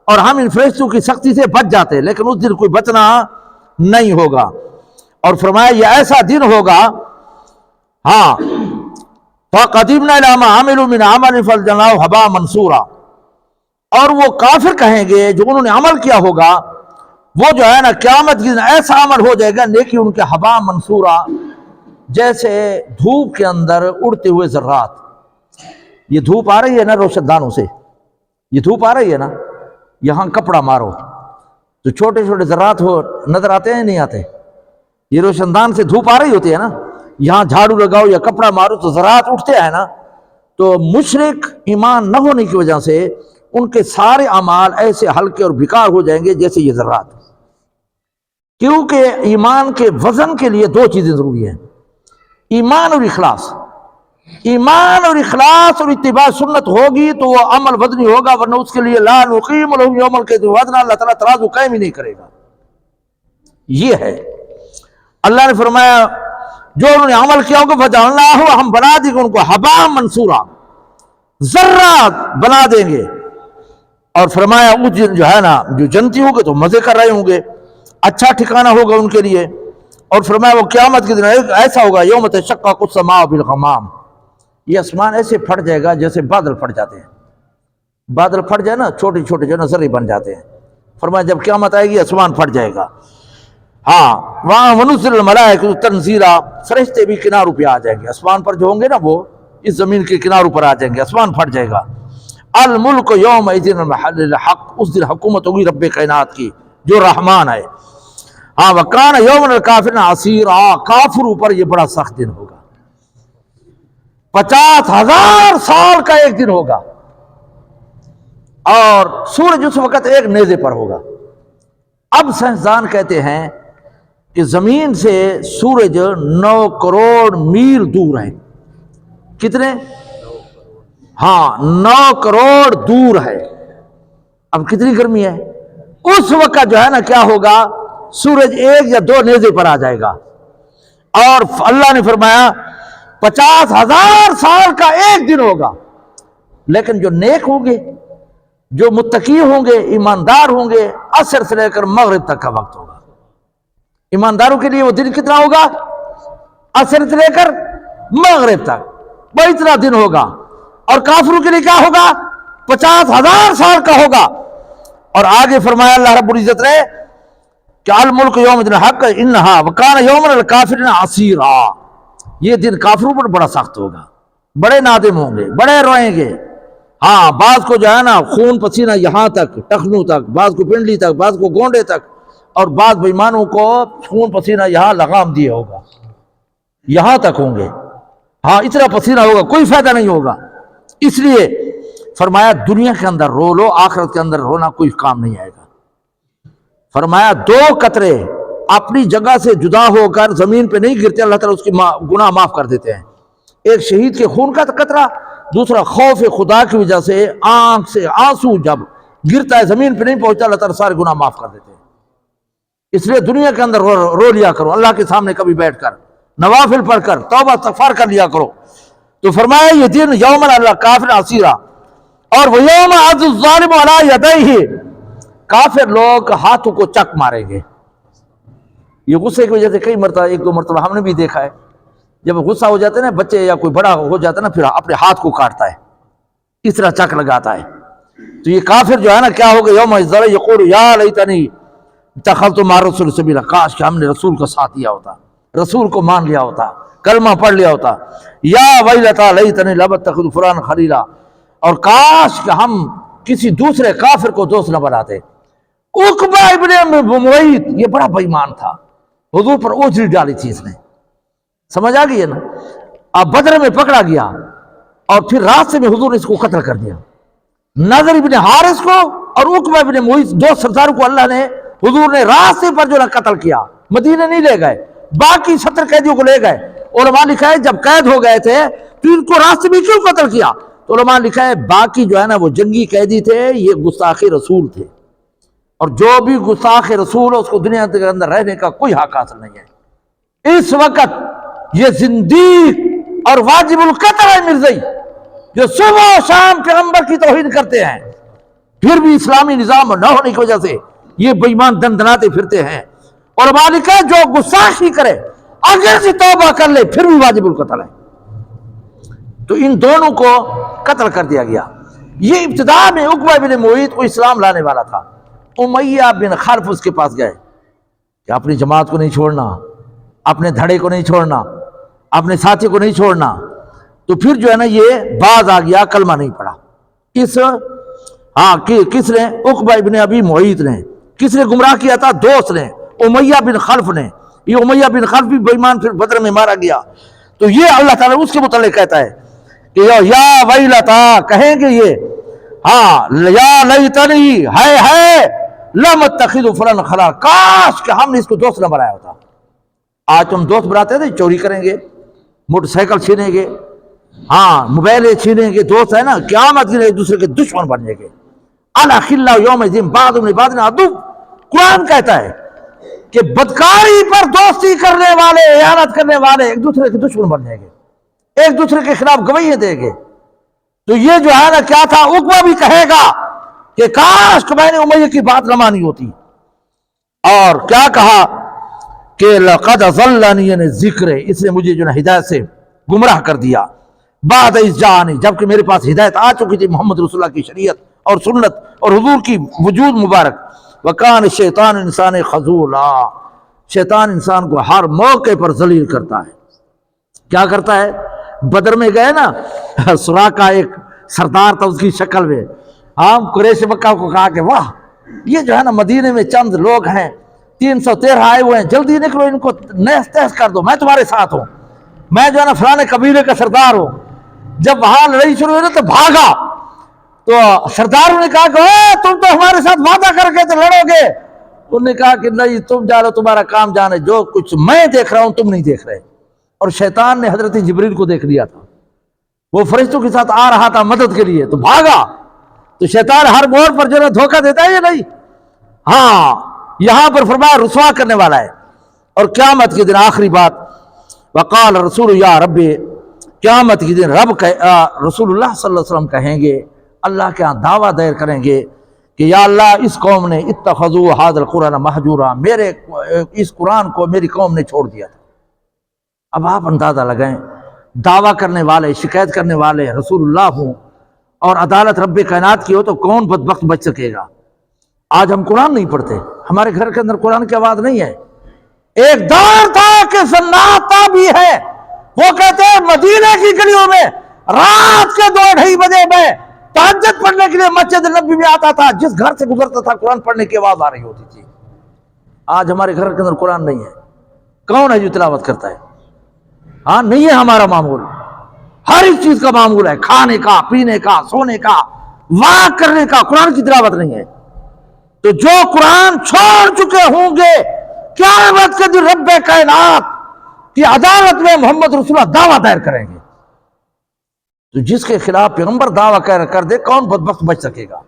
A: اور ہم ان فرشتوں کی سختی سے بچ جاتے، لیکن اس دن کوئی بچنا نہیں ہوگا۔ اور فرمایا یہ ایسا دن ہوگا، ہاں فَقَدِمْنَا إِلَىٰ مَا عَمِلُوا مِنْ عَمَلٍ فَجَعَلْنَاهُ هَبَاءً مَنْثُورًا، اور وہ کافر کہیں گے جو انہوں نے عمل کیا ہوگا، وہ جو ہے نا قیامت کے دن ایسا عمل ہو جائے گا نیکی ان کے ہباء منصورا، جیسے دھوپ کے اندر اڑتے ہوئے ذرات۔ یہ دھوپ آ رہی ہے نا روشن دانوں سے، یہ دھوپ آ رہی ہے نا، یہاں کپڑا مارو تو چھوٹے چھوٹے ذرات ہو نظر آتے ہیں نہیں آتے؟ یہ روشن دان سے دھوپ آ رہی ہوتی ہے نا، یہاں جھاڑو لگاؤ یا کپڑا مارو تو ذرات اٹھتے ہیں نا۔ تو مشرک ایمان نہ ہونے کی وجہ سے ان کے سارے اعمال ایسے ہلکے اور بیکار ہو جائیں گے جیسے یہ ذرات، کیونکہ ایمان کے وزن کے لیے دو چیزیں ضروری ہیں، ایمان اور اخلاص۔ ایمان اور اخلاص اور اتباع سنت ہوگی تو وہ عمل وزنی ہوگا، ورنہ اس کے لیے لا نقیم لہم یوم القیامۃ وزنا، اللہ تعالیٰ ترازو قائم ہی نہیں کرے گا۔ یہ ہے اللہ نے فرمایا جو انہوں نے عمل کیا ہوگا فجعلناہ، ہم بنا دیں گے ان کو ہباء منصورا، ذرات بنا دیں گے۔ اور فرمایا اس دن جو ہے نا جو جنتی ہوں گے تو مزے کر رہے ہوں گے، اچھا ٹھکانہ ہوگا ان کے لیے۔ اور فرمایا وہ قیامت کے دن ایسا ہوگا یوم تشقق السماء بالغمام، یہ آسمان ایسے پھٹ جائے گا جیسے بادل پھٹ جاتے ہیں، بادل پھٹ جائے نا چھوٹے چھوٹے جو ذرے بن جاتے ہیں، فرمایا جب قیامت آئے گی آسمان پھٹ جائے گا۔ ہاں وہاں ونزل الملائکۃ تنزیلا، فرشتے بھی کناروں پہ آ جائیں گے، آسمان پر جو ہوں گے نا وہ اس زمین کے کناروں پر آ جائیں گے، آسمان پھٹ جائے گا۔ الملک یومئذ الحق، اس دن حکومت ہوگی رب کائنات کی جو رحمان ہے۔ ہاں وکان یوم الکافرین عسیرا، کافروں پر یہ بڑا سخت دن ہوگا، 50,000 سال کا ایک دن ہوگا، اور سورج اس وقت ایک نیزے پر ہوگا۔ اب سائنسدان کہتے ہیں کہ زمین سے سورج 9 کروڑ میل دور ہے۔ کتنے؟ ہاں 9 کروڑ دور ہے۔ اب کتنی گرمی ہے اس وقت جو ہے نا کیا ہوگا، سورج ایک یا دو نیزے پر آ جائے گا، اور اللہ نے فرمایا 50,000 سال کا ایک دن ہوگا۔ لیکن جو نیک ہوں گے، جو متقی ہوں گے، ایماندار ہوں گے، عصر سے لے کر مغرب تک کا وقت ہوگا۔ ایمانداروں کے لیے وہ دن کتنا ہوگا؟ عصر سے لے کر مغرب تک، وہ اتنا دن ہوگا۔ اور کافروں کے لیے کیا ہوگا؟ 50,000 سال کا ہوگا۔ اور آگے فرمایا اللہ رب العزت نے کہ الملک یوم الحق انہا وکان یوم الکافرین عسیرا، یہ دن کافروں پر بڑا سخت ہوگا، بڑے نادم ہوں گے، بڑے روئیں گے۔ ہاں بعض کو جو ہے نا خون پسینہ یہاں تک ٹخنوں تک، بعض کو پنڈلی تک، بعض کو گونڈے تک، اور بعض بےایمانوں کو خون پسینہ یہاں لگام دیا ہوگا، یہاں تک ہوں گے۔ ہاں اتنا پسینہ ہوگا، کوئی فائدہ نہیں ہوگا۔ اس لیے فرمایا دنیا کے اندر رو لو، آخرت کے اندر رونا کوئی کام نہیں آئے گا۔ فرمایا 2 قطرے اپنی جگہ سے جدا ہو کر زمین پہ نہیں گرتے، اللہ تعالیٰ اس کی گناہ معاف کر دیتے ہیں۔ ایک شہید کے خون کا قطرہ، دوسرا خوف خدا کی وجہ سے آنکھ سے آنسو جب گرتا ہے زمین پہ نہیں پہنچتا، اللہ تعالیٰ سارے گناہ معاف کر دیتے ہیں۔ اس لیے دنیا کے اندر رو لیا کرو، اللہ کے سامنے کبھی بیٹھ کر نوافل پڑھ کر توبہ استغفار کر لیا کرو۔ تو فرمایا یہ دن یوم الکافر عسیرا، اور وہ یوم عض الظالم علی یدیہ، کافر لوگ ہاتھوں کو چک ماریں گے۔ یہ غصے کی وجہ سے کئی مرتبہ، 1-2 مرتبہ ہم نے بھی دیکھا ہے، جب غصہ ہو جاتا ہے نا بچے یا کوئی بڑا ہو جاتا ہے نا، پھر اپنے ہاتھ کو کاٹتا ہے، اس طرح چک لگاتا ہے۔ تو یہ کافر جو ہے نا کیا ہوگا، یوم الظلم یقول یا لیتنی اتخذت مع الرسول سبیلا، کاش کہ ہم نے رسول کو ساتھ دیا ہوتا، رسول کو مان لیا ہوتا، کلمہ پڑھ لیا ہوتا۔ یا ویلتا لیتنی لم اتخذ فلانا خلیلا، اور کاش کہ ہم کسی دوسرے کافر کو دوست نہ بناتے۔ عقبہ ابن معیط یہ بڑا بے ایمان تھا، حضور پر اوجری ڈالی تھی اس نے، سمجھ آ گئی ہے نا۔ اب بدر میں پکڑا گیا اور پھر راستے میں حضور نے اس کو قتل کر دیا۔ نضر ابن حارث کو اور عقبہ ابن معیط 2 سرداروں کو اللہ نے، حضور نے راستے پر جو قتل کیا، مدینہ نہیں لے گئے، باقی 70 قیدیوں کو لے گئے۔ علماء لکھا ہے جب قید ہو گئے تھے تو ان کو راستے میں کیوں قتل کیا؟ تو علماء لکھا ہے باقی جو ہے نا وہ جنگی قیدی تھے، یہ گستاخ رسول تھے، اور جو بھی گستاخ رسول ہے اس کو دنیا کے اندر رہنے کا کوئی حق حاصل نہیں ہے۔ اس وقت یہ زندیق اور واجب القتل ہے مرزائی، جو صبح و شام پیغمبر کی توہین کرتے ہیں، پھر بھی اسلامی نظام نہ ہونے کی وجہ سے یہ بے ایمان دندناتے پھرتے ہیں۔ اور مالک ہے جو گستاخی کرے اگر سے توبہ کر لے پھر بھی واجب القتل ہے۔ تو ان دونوں کو قتل کر دیا گیا۔ یہ ابتدا میں عقبہ بن معیط کو اسلام لانے والا تھا، امیہ بن خلف اس کے پاس گئے کہ اپنی جماعت کو نہیں چھوڑنا، اپنے دھڑے کو نہیں چھوڑنا، اپنے ساتھی کو نہیں چھوڑنا۔ تو پھر جو ہے نا یہ باز آ گیا، کلمہ نہیں پڑا۔ کس نے؟ عقبہ بن ابی معیط نے۔ کس نے گمراہ کیا تھا؟ دوست نے، امیہ بن خلف نے۔ یہ امیہ بن خلف بھی بے ایمان پھر بدر میں مارا گیا۔ تو یہ اللہ تعالیٰ اس کے متعلق کہتا ہے کہ یا ویلتا، کہیں گے یہ یا لیتنی، ہے لم اتخذ فلاں خلا، کاش کہ ہم نے اس کو دوست نہ بنایا ہوتا۔ آج تم دوست بناتے تھے، چوری کریں گے، موٹر سائیکل چھینیں گے، موبائل چھینیں گے، دوست ہے نا، قیامت کے ایک دوسرے کے دشمن بن جائیں گے۔ الاخلاء یومئذ بعضهم لبعض عدو، قرآن کہتا ہے کہ بدکاری پر دوستی کرنے والے، احانت کرنے والے ایک دوسرے کے دشمن بن جائیں گے، ایک دوسرے کے خلاف گواہیاں دیں گے۔ تو یہ جو ہے نا کیا تھا، عقبہ بھی کہے گا کہ کاش کہ میں نے امیہ کی بات نہ مانی ہوتی۔ اور کیا کہا کہ لقد ضلنی، یعنی ذکر، اس نے مجھے جو ہے ہدایت سے گمراہ کر دیا، بعد اذ جاءنی، جبکہ میرے پاس ہدایت آ چکی تھی، محمد رسول اللہ کی شریعت اور سنت اور حضور کی وجود مبارک۔ وکان الشیطان انسان خذولا، شیطان انسان کو ہر موقع پر ذلیل کرتا ہے۔ کیا کرتا ہے؟ بدر میں گئے نا، سراقہ ایک سردار تھا، اس کی شکل میں قریش مکہ کو کہا کہ واہ، یہ جو ہے نا مدینے میں چند لوگ ہیں، 313 آئے ہوئے ہیں، جلدی نکلو، ان کو نیس تیس کر دو، میں تمہارے ساتھ ہوں، میں جو ہے نا فلانے قبیلے کا سردار ہوں۔ جب وہاں لڑائی شروع ہوئی نا تو بھاگا، تو سرداروں نے کہا کہ تم تو ہمارے ساتھ وعدہ کر کے تو لڑو گے۔ انہوں نے کہا کہ نہیں، تم جانو، تمہارا کام جانے، جو کچھ میں دیکھ رہا ہوں تم نہیں دیکھ رہے۔ اور شیطان نے حضرت جبریل کو دیکھ لیا تھا، وہ فرشتوں کے ساتھ آ رہا تھا مدد کے لیے، تو بھاگا۔ تو شیطان ہر موڑ پر جو ہے دھوکہ دیتا ہے یا نہیں؟ یہاں پر فرمایا رسوا کرنے والا ہے۔ اور قیامت کے دن آخری بات، وقال رسول یا رب، قیامت کے دن رسول اللہ صلی اللہ علیہ وسلم کہیں گے، اللہ کے ہاں دعویٰ دائر کریں گے کہ یا اللہ، اس قوم نے اتخذوا ھذا القرآن مہجورا، میرے اس قرآن کو میری قوم نے چھوڑ دیا تھا۔ اب آپ اندازہ لگائیں، دعویٰ کرنے والے، شکایت کرنے والے رسول اللہ ہوں اور عدالت رب کائنات کی ہو، تو کون بدبخت بچ سکے گا؟ آج ہم قرآن نہیں پڑھتے، ہمارے گھر کے اندر قرآن کی آواز نہیں ہے۔ ایک دور تھا کہ سناٹا بھی ہے، وہ کہتے ہیں مدینہ کی گلیوں میں رات کے 2-2:30 بجے میں تہجد پڑھنے کے لیے مسجد نبوی میں آتا تھا، جس گھر سے گزرتا تھا قرآن پڑھنے کی آواز آ رہی ہوتی تھی۔ آج ہمارے گھر کے اندر قرآن نہیں ہے، کون ہے جو تلاوت کرتا ہے؟ نہیں ہے ہمارا معمول، ہر ایک چیز کا معمول ہے، کھانے کا، پینے کا، سونے کا، واک کرنے کا، قرآن کی تلاوت نہیں ہے۔ تو جو قرآن چھوڑ چکے ہوں گے، قیامت کے دن رب کائنات کی عدالت میں محمد رسول اللہ دعویٰ دائر کریں گے۔ تو جس کے خلاف پیغمبر دعویٰ کر دے، کون بدبخت بچ سکے گا؟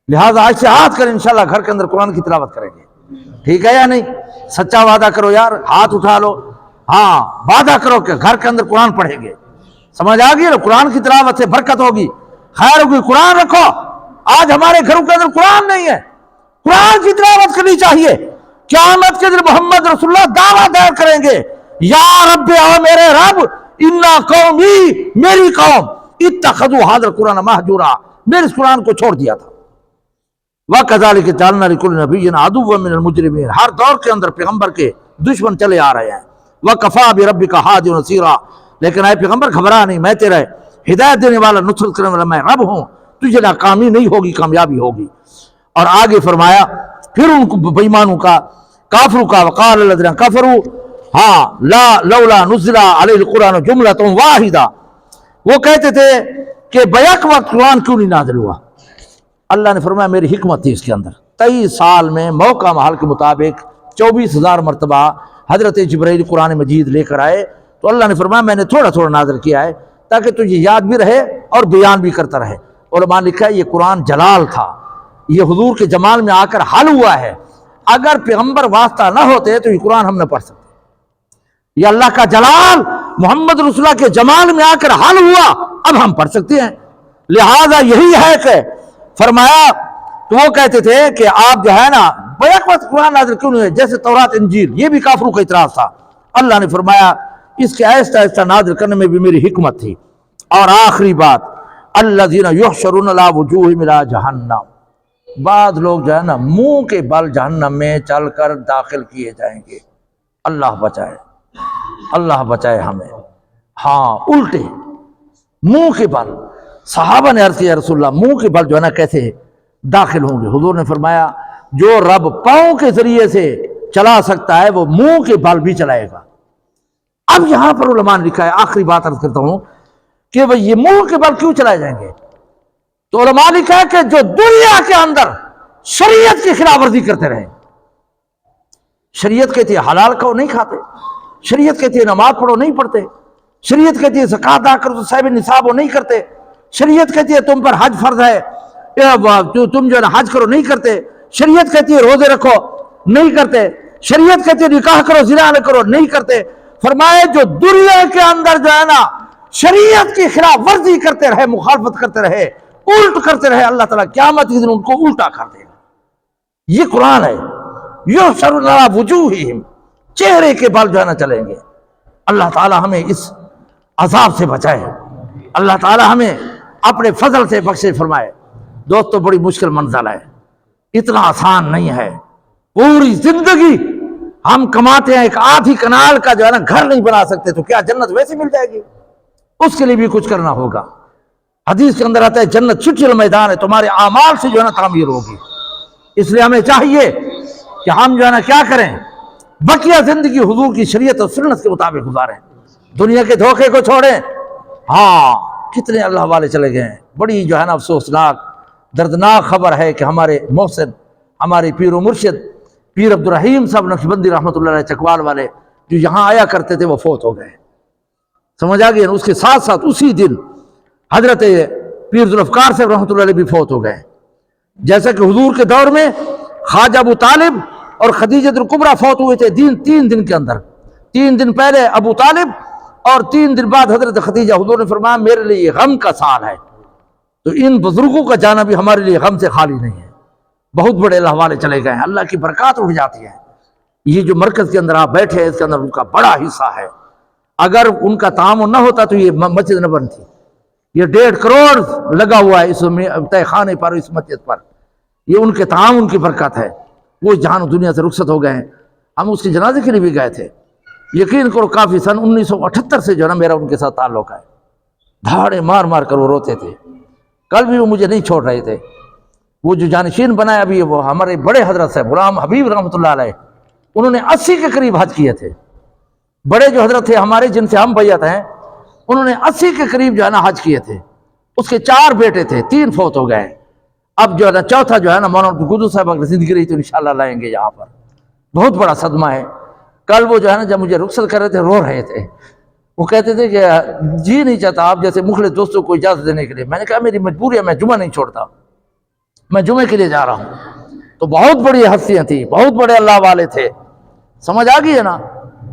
A: لہٰذا آج سے ہاتھ کر انشاءاللہ گھر کے اندر قرآن کی تلاوت کریں گے، ٹھیک ہے یا نہیں؟ سچا وعدہ کرو یار، ہاتھ اٹھا لو، وعدہ کرو کہ گھر کے اندر قرآن پڑھیں گے۔ سمجھ آ گئی نا؟ قرآن کی تلاوت سے برکت ہوگی، خیر ہوگی۔ قرآن رکھو، آج ہمارے گھروں کے اندر قرآن نہیں ہے، قرآن کی تلاوت کرنی چاہیے۔ قیامت کے دن محمد رسول اللہ دعویٰ دائر کریں گے، یا رب، او میرے رب، انا قومی، میری قوم، اتخذوا ھذا القرآن مہجورا، میرے اس قرآن کو چھوڑ دیا تھا۔ وَكَذَلِكَ جَعَلْنَا لِكُلِّ نَبِيٍّ عَدُوًّا مِنَ الْمُجْرِمِينَ، ہر دور کے اندر پیغمبر کے دشمن چلے آ رہے ہیں۔ وَكَفَىٰ بِرَبِّكَ هَادِيًا وَنَصِيرًا، لیکن اے پیغمبر گھبرا نہیں، میں تیرا ہدایت دینے والا، نصرت کرنے والا میں رب ہوں، تجھے ناکامی نہیں ہوگی، کامیابی ہوگی۔ اور آگے فرمایا پھر ان کو بے ایمانوں کا، کافروں کا، وقال الذین کفروا لولا نزل علیہ القرآن جملۃ واحدہ، وہ کہتے تھے کہ بیک وقت قرآن کیوں نہیں نازل ہوا؟ اللہ نے فرمایا میری حکمت تھی اس کے اندر۔ 23 سال میں موقع محل کے مطابق 24,000 مرتبہ حضرت جبرائیل قرآن مجید لے کر آئے، تو اللہ نے فرمایا میں نے تھوڑا تھوڑا نازل کیا ہے تاکہ تجھے یاد بھی رہے اور بیان بھی کرتا رہے۔ علماء نے لکھا ہے یہ قرآن جلال تھا، یہ حضور کے جمال میں آ کر حل ہوا ہے۔ اگر پیغمبر واسطہ نہ ہوتے تو یہ قرآن ہم نہ پڑھ سکتے۔ یہ اللہ کا جلال محمد رسول اللہ کے جمال میں آ کر حل ہوا، اب ہم پڑھ سکتے ہیں۔ لہذا یہی ہے کہ فرمایا تو وہ کہتے تھے کہ آپ جو ہے نا بیک وقت قرآن نازل کیوں نہیں ہے، جیسے تورات انجیل، یہ بھی کافروں کا اعتراض تھا۔ اللہ نے فرمایا اس کے آہستہ آہستہ نازل کرنے میں بھی میری حکمت تھی۔ اور آخری بات، الذین یحشرون علی وجوہہم الی جہنم، بعض لوگ جو ہے نا منہ کے بل جہنم میں چل کر داخل کیے جائیں گے۔ اللہ بچائے، اللہ بچائے ہمیں۔ ہاں الٹے منہ کے بل، صحابہ نے عرض کیا یا رسول اللہ منہ کے بل جو ہے نا کیسے داخل ہوں گے؟ حضور نے فرمایا جو رب پاؤں کے ذریعے سے چلا سکتا ہے وہ منہ کے بل بھی چلائے گا۔ اب یہاں پر علماء نے لکھا ہے، آخری بات عرض کرتا ہوں کہ وہ یہ منہ کے بل کیوں چلائے جائیں گے؟ تو علماء نے لکھا ہے کہ جو دنیا کے اندر شریعت کی خلاف ورزی کرتے رہے، شریعت کہتی ہے حلال کھاؤ نہیں کھاتے، شریعت کہتی ہے نماز پڑھو نہیں پڑھتے، شریعت کہتی ہے زکوٰۃ ادا کرو تو صاحب نصاب ہو نہیں کرتے، شریعت کہتی ہے تم پر حج فرض ہے تم جو ہے نا حج کرو نہیں کرتے، شریعت کہتی ہے روزے رکھو نہیں کرتے، شریعت کہتی ہے نکاح کرو زنا نہ کرو نہیں کرتے۔ فرمائے جو دنیا کے اندر جو ہے نا شریعت کی خلاف ورزی کرتے رہے، مخالفت کرتے رہے، الٹ کرتے رہے، اللہ تعالیٰ قیامت کے دن ان کو الٹا کر دے گا۔ یہ قرآن ہے، یحشرون علی وجوہہم، چہرے کے بل جو ہے نا چلیں گے۔ اللہ تعالیٰ ہمیں اس عذاب سے بچائے، اللہ تعالیٰ ہمیں اپنے فضل سے بخشش فرمائے۔ دوستو بڑی مشکل منزل ہے، اتنا آسان نہیں ہے۔ پوری زندگی ہم کماتے ہیں، ایک آدھی کنال کا جو ہے نا گھر نہیں بنا سکتے تو کیا جنت ویسے مل جائے گی؟ اس کے لیے بھی کچھ کرنا ہوگا۔ حدیث کے اندر آتا ہے جنت چھٹی میدان ہے، تمہارے اعمال سے جو ہے نا تعمیر ہوگی۔ اس لیے ہمیں چاہیے کہ ہم جو ہے نا کیا کریں، بقیہ زندگی حضور کی شریعت اور سنت کے مطابق گزاریں، دنیا کے دھوکے کو چھوڑیں۔ ہاں کتنے اللہ والے چلے گئے ہیں، بڑی جو ہے نا افسوسناک دردناک خبر ہے کہ ہمارے محسن، ہمارے پیر و مرشد پیر عبدالرحیم صاحب نقشبندی رحمۃ اللہ علیہ چکوال والے جو یہاں آیا کرتے تھے وہ فوت ہو گئے۔ سمجھ آ گئی؟ اس کے ساتھ ساتھ اسی دن حضرت پیر ذوالفقار صاحب رحمۃ اللہ علیہ بھی فوت ہو گئے۔ جیسا کہ حضور کے دور میں خواجہ ابو طالب اور خدیجہ الکبریٰ فوت ہوئے تھے 3 دن کے اندر، 3 دن پہلے ابو طالب اور 3 دن بعد حضرت خدیجہ۔ حضور نے فرمایا میرے لیے یہ غم کا سال ہے، تو ان بزرگوں کا جانا بھی ہمارے لیے غم سے خالی نہیں ہے۔ بہت بڑے اللہ والے چلے گئے ہیں، اللہ کی برکات اٹھ جاتی ہے۔ یہ جو مرکز کے اندر آپ بیٹھے ہیں اس کے اندر ان کا بڑا حصہ ہے، اگر ان کا تعاون نہ ہوتا تو یہ مسجد نہ بنتی۔ یہ 1.5 کروڑ لگا ہوا ہے اس تہ خانے پر، اس مسجد پر، یہ ان کے تعاون کی برکت ہے۔ وہ جہان دنیا سے رخصت ہو گئے ہیں، ہم اس کے جنازے کے لیے بھی گئے تھے۔ یقین کرو کافی سن 1978 سے جو ہے نا میرا ان کے ساتھ تعلق ہے، دھاڑے مار مار کر وہ روتے تھے۔ کل بھی وہ مجھے نہیں چھوڑ رہے تھے۔ وہ جو جانشین بنایا ابھی وہ ہمارے بڑے حضرت صاحب غلام حبیب رحمۃ اللہ علیہ، انہوں نے 80 کے قریب حج کیے تھے۔ بڑے جو حضرت تھے ہمارے جن سے ہم بیعت ہیں، انہوں نے 80 کے قریب جو ہے نا حج کیے تھے۔ اس کے 4 بیٹے تھے، 3 فوت ہو گئے۔ اب جو ہے نا چوتھا جو ہے نا مولانا قدوس صاحب اگر زندگی رہی تو انشاءاللہ لائیں گے یہاں پر۔ بہت بڑا صدمہ ہے۔ کل وہ جو ہے نا جب مجھے رخصت کر رہے تھے رو رہے تھے، وہ کہتے تھے کہ جی نہیں چاہتا آپ جیسے مخلص دوستوں کو اجازت دینے کے لیے۔ میں نے کہا میری مجبوری ہے، میں جمعہ نہیں چھوڑتا، میں جمعے کے لیے جا رہا ہوں۔ تو بہت بڑی ہستیاں تھیں، بہت بڑے اللہ والے تھے۔ سمجھ آ گئی ہے نا؟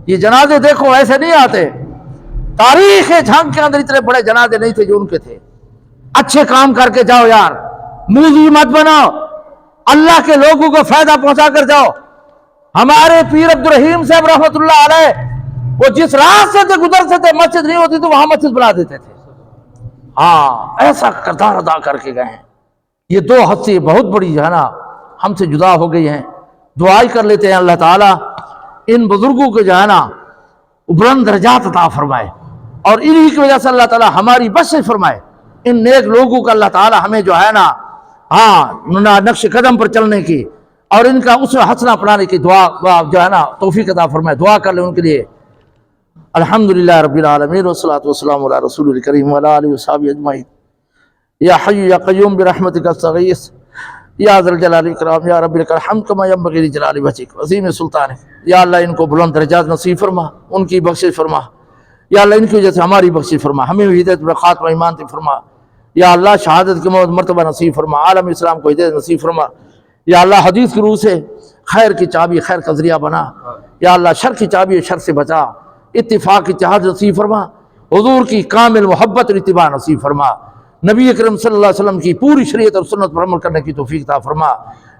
A: یہ جنازے دیکھو ایسے نہیں آتے، تاریخ جھنگ کے اندر اتنے بڑے جنازے نہیں تھے جو ان کے تھے۔ اچھے کام کر کے جاؤ یار، موذی مت بناؤ، اللہ کے لوگوں کو فائدہ پہنچا کر جاؤ۔ ہمارے پیر عبدالرحیم صاحب رحمۃ اللہ علیہ وہ جس راستے سے گزرتے تھے مسجد نہیں ہوتی تو وہاں مسجد بنا دیتے تھے۔ ہاں ایسا کردار ادا کر کے گئے ہیں۔ یہ 2 ہستی بہت بڑی جو ہے نا ہم سے جدا ہو گئی ہیں۔ دعائی کر لیتے ہیں اللہ تعالیٰ ان بزرگوں کو جو ہے نا بلند درجات عطا فرمائے، اور انہی کی وجہ سے اللہ تعالیٰ ہماری بخشش فرمائے۔ ان نیک لوگوں کا اللہ تعالیٰ ہمیں جو ہے نا نقش قدم پر چلنے کی اور ان کا اسوہ حسنہ اپنانے کی دعا جو ہے نا توفیق عطا فرمائے۔ دعا کر لیں ان کے لیے۔ الحمدللہ رب العالمین والصلاة والسلام علی رسول الکریم وعلی آلہ وصحبہ اجمعین۔ یا حی یا قیوم برحمتک استغیث یا ذا الجلال والاکرام یا رب لک الحمد کما ینبغی لجلال وجہک عظیم سلطانک۔ یا اللہ ان کو بلند درجات نصیب فرما، ان کی بخشش فرما۔ یا اللہ ان کی وجہ سے ہماری بخشش فرما، ہمیں ہدایت پر خاتمہ ایمان تے فرما۔ یا اللہ شہادت کے مرتبہ نصیب فرما، عالم اسلام کو ہدایت نصیب فرما۔ یا اللہ حدیث کی روح سے خیر کی چابی خیر کا ذریعہ بنا۔ یا اللہ شر کی چابی شر سے بچا، اتفاق کی اتحاد نصیب فرما، حضور کی کامل محبت اور اتباع نصیب فرما، نبی اکرم صلی اللہ علیہ وسلم کی پوری شریعت اور سنت پر عمل کرنے کی توفیق عطا فرما۔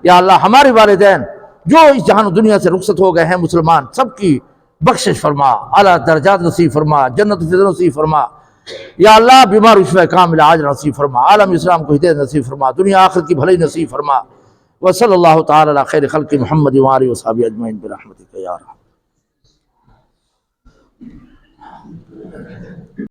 A: یا اللہ ہمارے والدین جو اس جہان و دنیا سے رخصت ہو گئے ہیں مسلمان، سب کی بخشش فرما، اعلیٰ درجات نصیب فرما، جنت الفردوس نصیب فرما۔ یا اللہ بیمار شفا کامل عاجل نصیب فرما، عالم اسلام کو ہدایت نصیب فرما، دنیا آخرت کی بھلائی نصیب فرما۔ وصلی اللہ تعالی علی خیر خلق محمد وآلہ وصحبہ اجمعین برحمتک یا ارحم۔